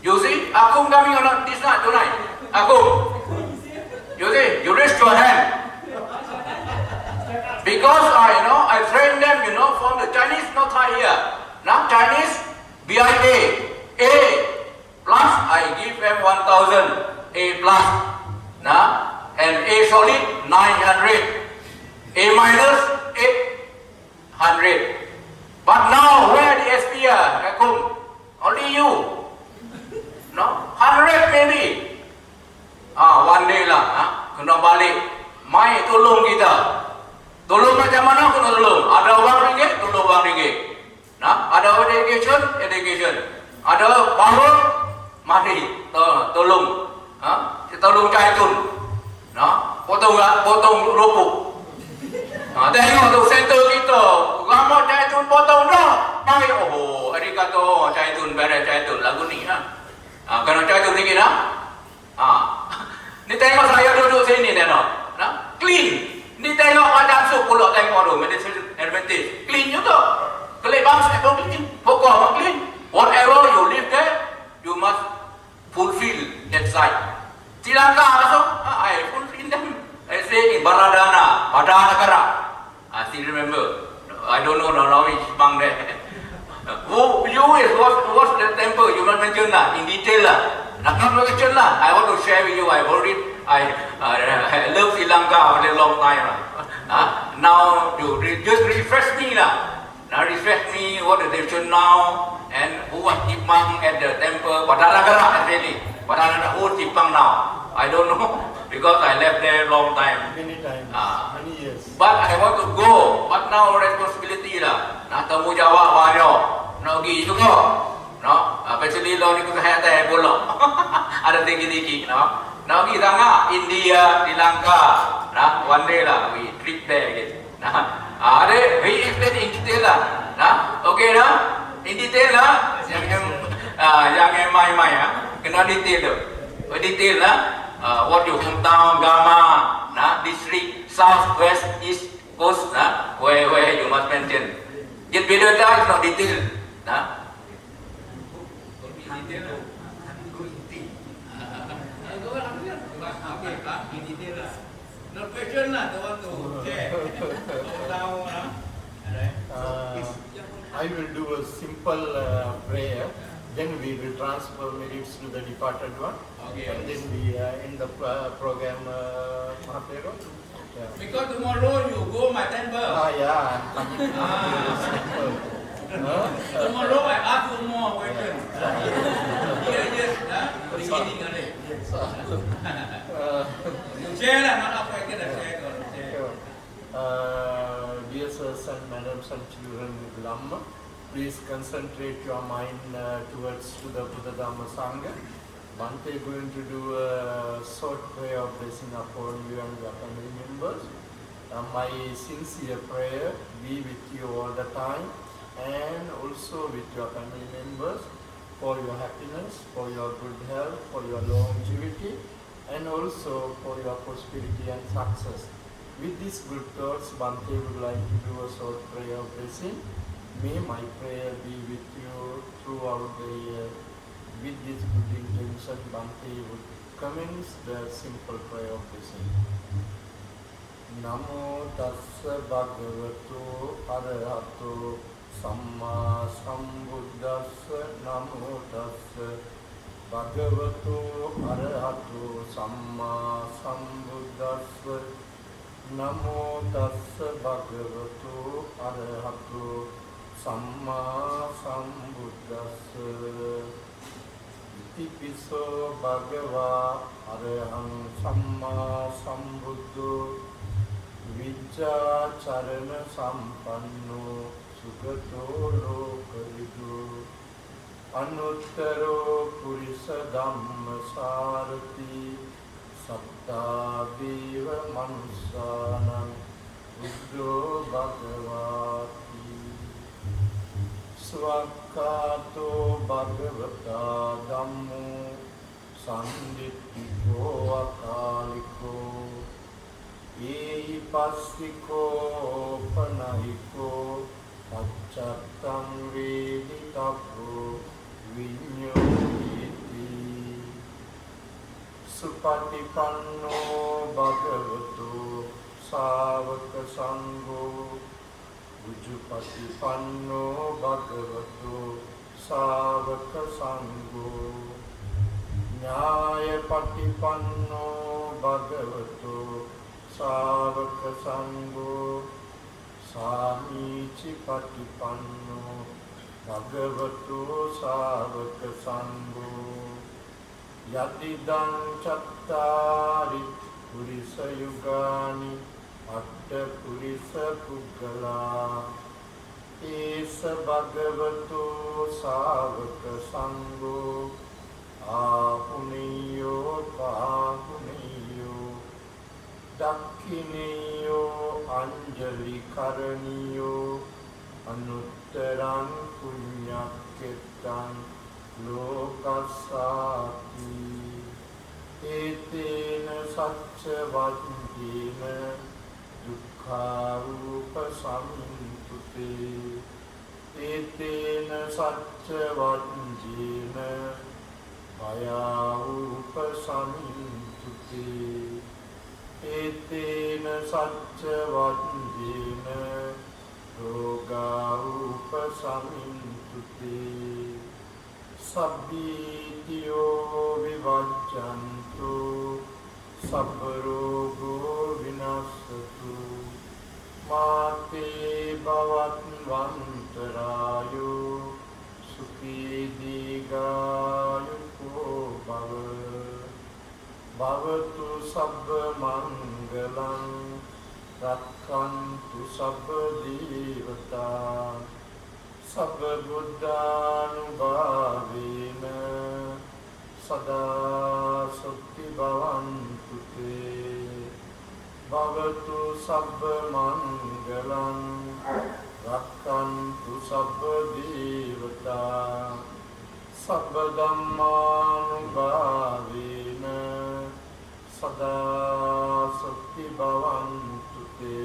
You see, Akum coming on this night tonight. Akum. You see, you raise your hand. Because I train them, from the Chinese, not Thai here. Now Chinese, BIA, A plus, I give them 1,000, A plus. And A solid, 900. A minus, 800. But now, where the SPR, Akum? Only you. 100 maybe. One day lah, kena balik. Mai tolong kita. Tolong macam mana kena tolong? Ada wang ringgit, tolong wang ringgit. Ada education. Ada power, mari tolong. Tolong caitun. Potong rupuk. Tengok tu center kita. Ramai caitun potong dah. Mai arigato caitun beres caitun lagu ni kena caitun sikit Ni tengok saya duduk sini clean. Ni tengok macam sup pula tengok tu meditation advantage. Clean juga. Kelip bangsa pun clean. Pokok clean. Whatever you live there, you must fulfill that side. Silangka masuk, I fulfill them. I say in Baradana, Badanagara. I still remember. I don't know now which bang there. You is what's the temple? You not mention that in detail lah. Not mention lah. I want to share with you. I love Sri Lanka for a long time lah. Now you just refresh me lah. Now refresh me what the tradition now and who was Jipang at the temple. Badanagara actually. Badanagara who Jipang now? I don't know because I left there long time. Many times, many years. But I want to go. But now responsibility lah. Nak tanggungjawab banyak. Nak pergi juga. Especially lo ni kesihatan pula. Ada tinggi-tinggi. Nak pergi sangat India, Sri Lanka. One day lah we trip there again. Ada we explain in detail lah. Okay lah. In detail lah. Jangan main-main Kena detail tu. Detail lah. What your hometown, Gama, district, south, west, east, coast, where you must mention. Get better that is not detail. No question lah, the one to share. I will do a simple prayer. Then we will transfer merits to the departed one. Okay. And then we end the program, Mahapero. Yeah. Because tomorrow you go my temple. Yeah. Simple. Tomorrow I ask you more questions. Yes, beginning only. You share lah, not after I get a share. Dear sirs and madams and children with Lamma, please concentrate your mind towards to the Buddha Dhamma Sangha. Bhante is going to do a short prayer of blessing upon you and your family members. My sincere prayer be with you all the time and also with your family members for your happiness, for your good health, for your longevity and also for your prosperity and success. With these good thoughts, Bhante would like to do a short prayer of blessing. May my prayer be with you throughout the year. With this good intention, Bhante would commence the simple prayer of blessing. Namo tassa bhagavato arahato samma sambuddhassa. Namo tassa bhagavato arahato samma sambuddhassa. Namo tassa bhagavato arahato samma sambuddhassa. Itipiso bhagava arahang samma sambuddho Vijja charana sampanno sugato lokavidu Anuttaro purisa dhamma sarati Satta deva manusanam Buddho bhagavati Svakato bhagavata dhammo Sanditiko akaliko Ei passiko panahiko Paccattang veditappo vinyoditi Supatipanno bhagavato savaka sangho Ujupatipanno bhagavato savaka sangho Nyayapatipanno bhagavato savaka sangho Samici patipanno bhagavato savaka sangho Yatidang chattari purisa yugani atta purisa puggala Esa bhagavato savaka sangho Apuniyo pahuniyo Dakkhiniyo anjali karaniyo Anuttaran punyakketan lokasati Etena sacca vajjena dukkha rupa samintute Etena sacca vajjena Bhaya rupa samintute Etena sacca vajjena roga rupa samintute Sabbitiyo vivajjantu sabbarogo vinasatu Mate bhavat vantarayo sukhi digayuko bhava Bhavatu sabba mangalam Rakkantu sabba devata Sabba buddhanubhavena Sada sukti bhavantu te Bhavatu sabba mangalam Rakkantu sabba devata Sabba dhammanubhavena Sada sukti bhavantu te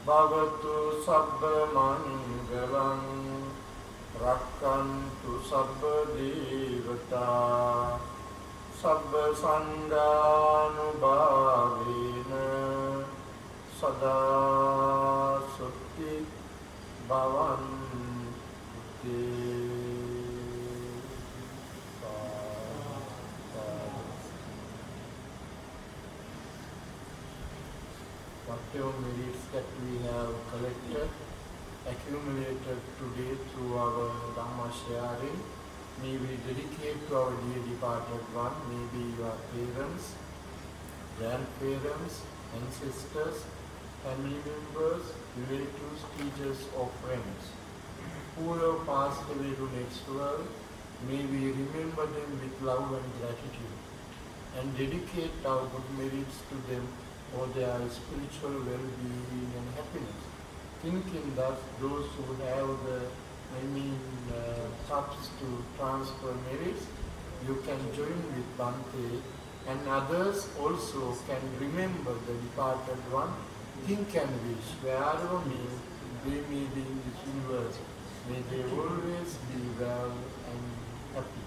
Bhavatu sabba mangalam Rakkantu sabba devata Sabba sandhanubhavena Sada sukti bhavantu te Whatever merits that we have collected, accumulated today through our Dhamma sharing, may we dedicate to our dear departed one, maybe your parents, grandparents, ancestors, family members, relatives, teachers or friends who have passed away to next world. May we remember them with love and gratitude and dedicate our good merits to them for their spiritual well-being and happiness. Thinking that those who have the cups to transfer merits, you can join with Bhante, and others also can remember the departed one, think and wish, wherever they may be in this universe, may they always be well and happy.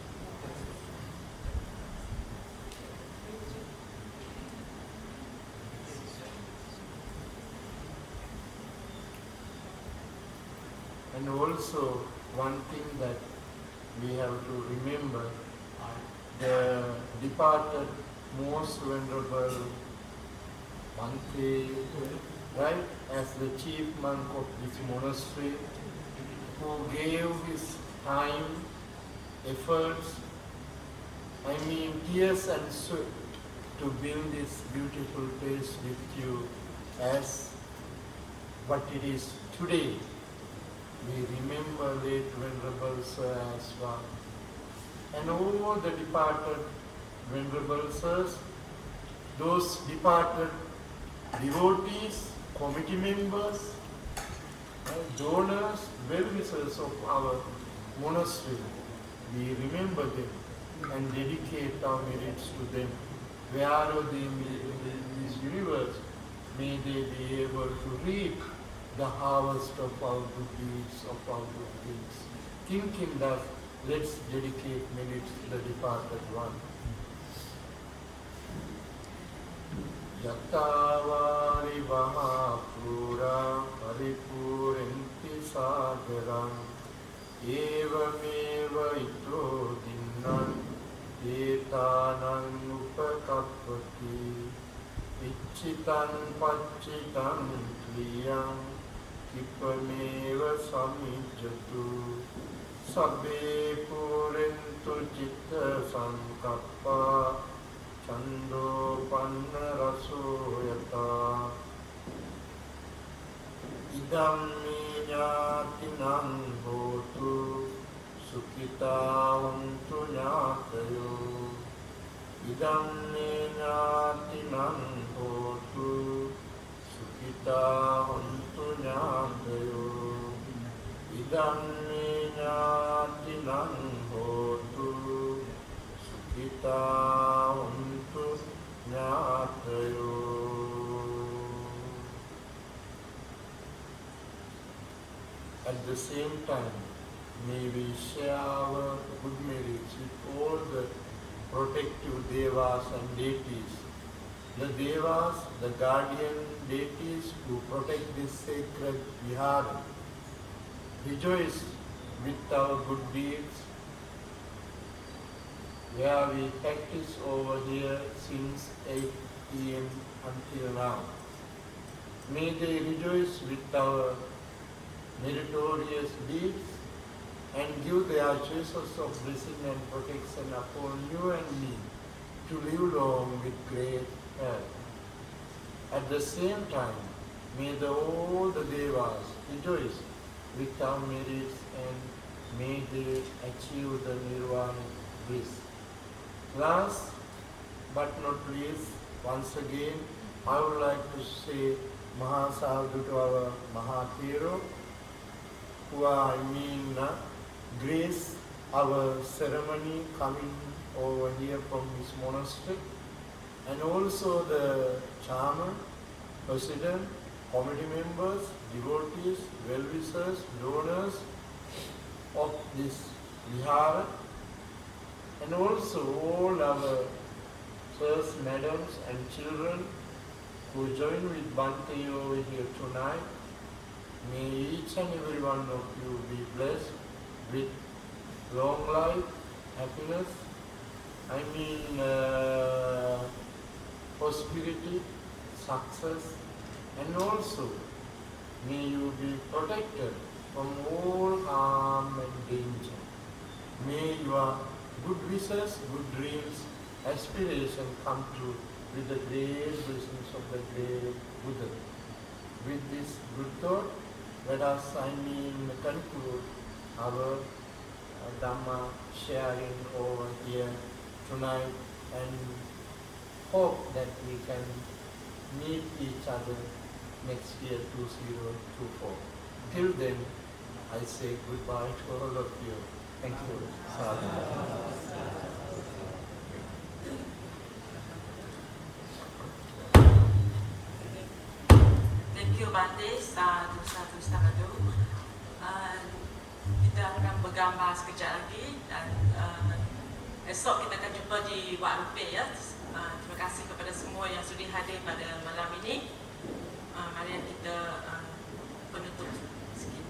And also one thing that we have to remember, the departed most venerable Bhante, right, as the chief monk of this monastery, who gave his time, efforts, tears and sweat to build this beautiful place with you as what it is today. We remember late Venerable Sir as well. And all the departed Venerable Sirs, those departed devotees, committee members, donors, well-wishers of our monastery, we remember them and dedicate our merits to them. Wherever they may be in this universe, may they be able to reap the harvest of our good deeds, of our good deeds. Thinking that, let's dedicate merits to the departed one. Yatavari Mahapura Paripurenti Sagaram Evameva Ito Dinnan Etanang Upakappati Ichitan Pachitan Kliyam Kipameva Samijatu Sabbe Purentu Chitta Sankappa Chando Panna Rasoyata Idam Minyatinam Hotu Sukita Untu Nyatayo Idam Minyatinam Hotu Sukita Untu Nyatayo Idam Minyatinam Hotu Sukita Untu Nyatayo. At the same time, may we share our good merits with all the protective devas and deities. The devas, the guardian deities who protect this sacred vihara. Rejoice with our good deeds, where we practice over here since 8 p.m. until now. May they rejoice with our meritorious deeds and give their choices of blessing and protection upon you and me to live long with great health. At the same time, may all the devas rejoice with our merits and may they achieve the nirvana bliss. Last but not least, once again, I would like to say Mahasādhu to our Mahathero, who are, grace our ceremony coming over here from his monastery, and also the chairman, president, committee members, devotees, well-wishers, donors of this vihara, and also all our sirs, madams and children who join with Bhante over here tonight. May each and every one of you be blessed with long life, happiness, prosperity, success, and also may you be protected from all harm and danger. May your good wishes, good dreams, aspiration come true with the great blessings of the great Buddha. With this good thought, let us conclude our Dhamma sharing over here tonight and hope that we can meet each other next year 2024. Till then, I say goodbye to all of you. Thank you. Sadhu. Thank you Bante, sadhu sadhu. Kita akan bergambar sekejap lagi dan esok kita akan jumpa di Wak Rupit ya. Terima kasih kepada semua yang sudi hadir pada malam ini. Mari kita penutup sikit.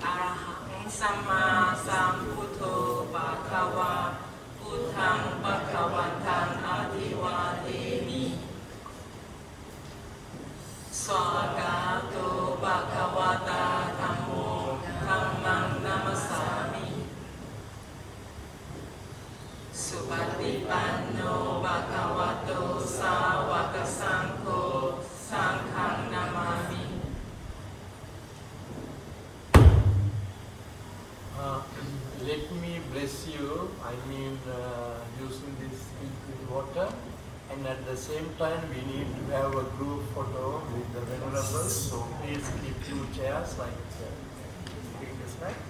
Arahang Sama Sambuddho Bhagava Buddhang Bhagavantan Adivademi Swagato Bhagavata Dhammo Dhammang Namasami Supatipanno Bhagavato Sawaka Sangho Sanghang Namami. Let me bless you, using this liquid water, and at the same time we need to have a group photo with the Venerable, so please keep 2 chairs like this, right?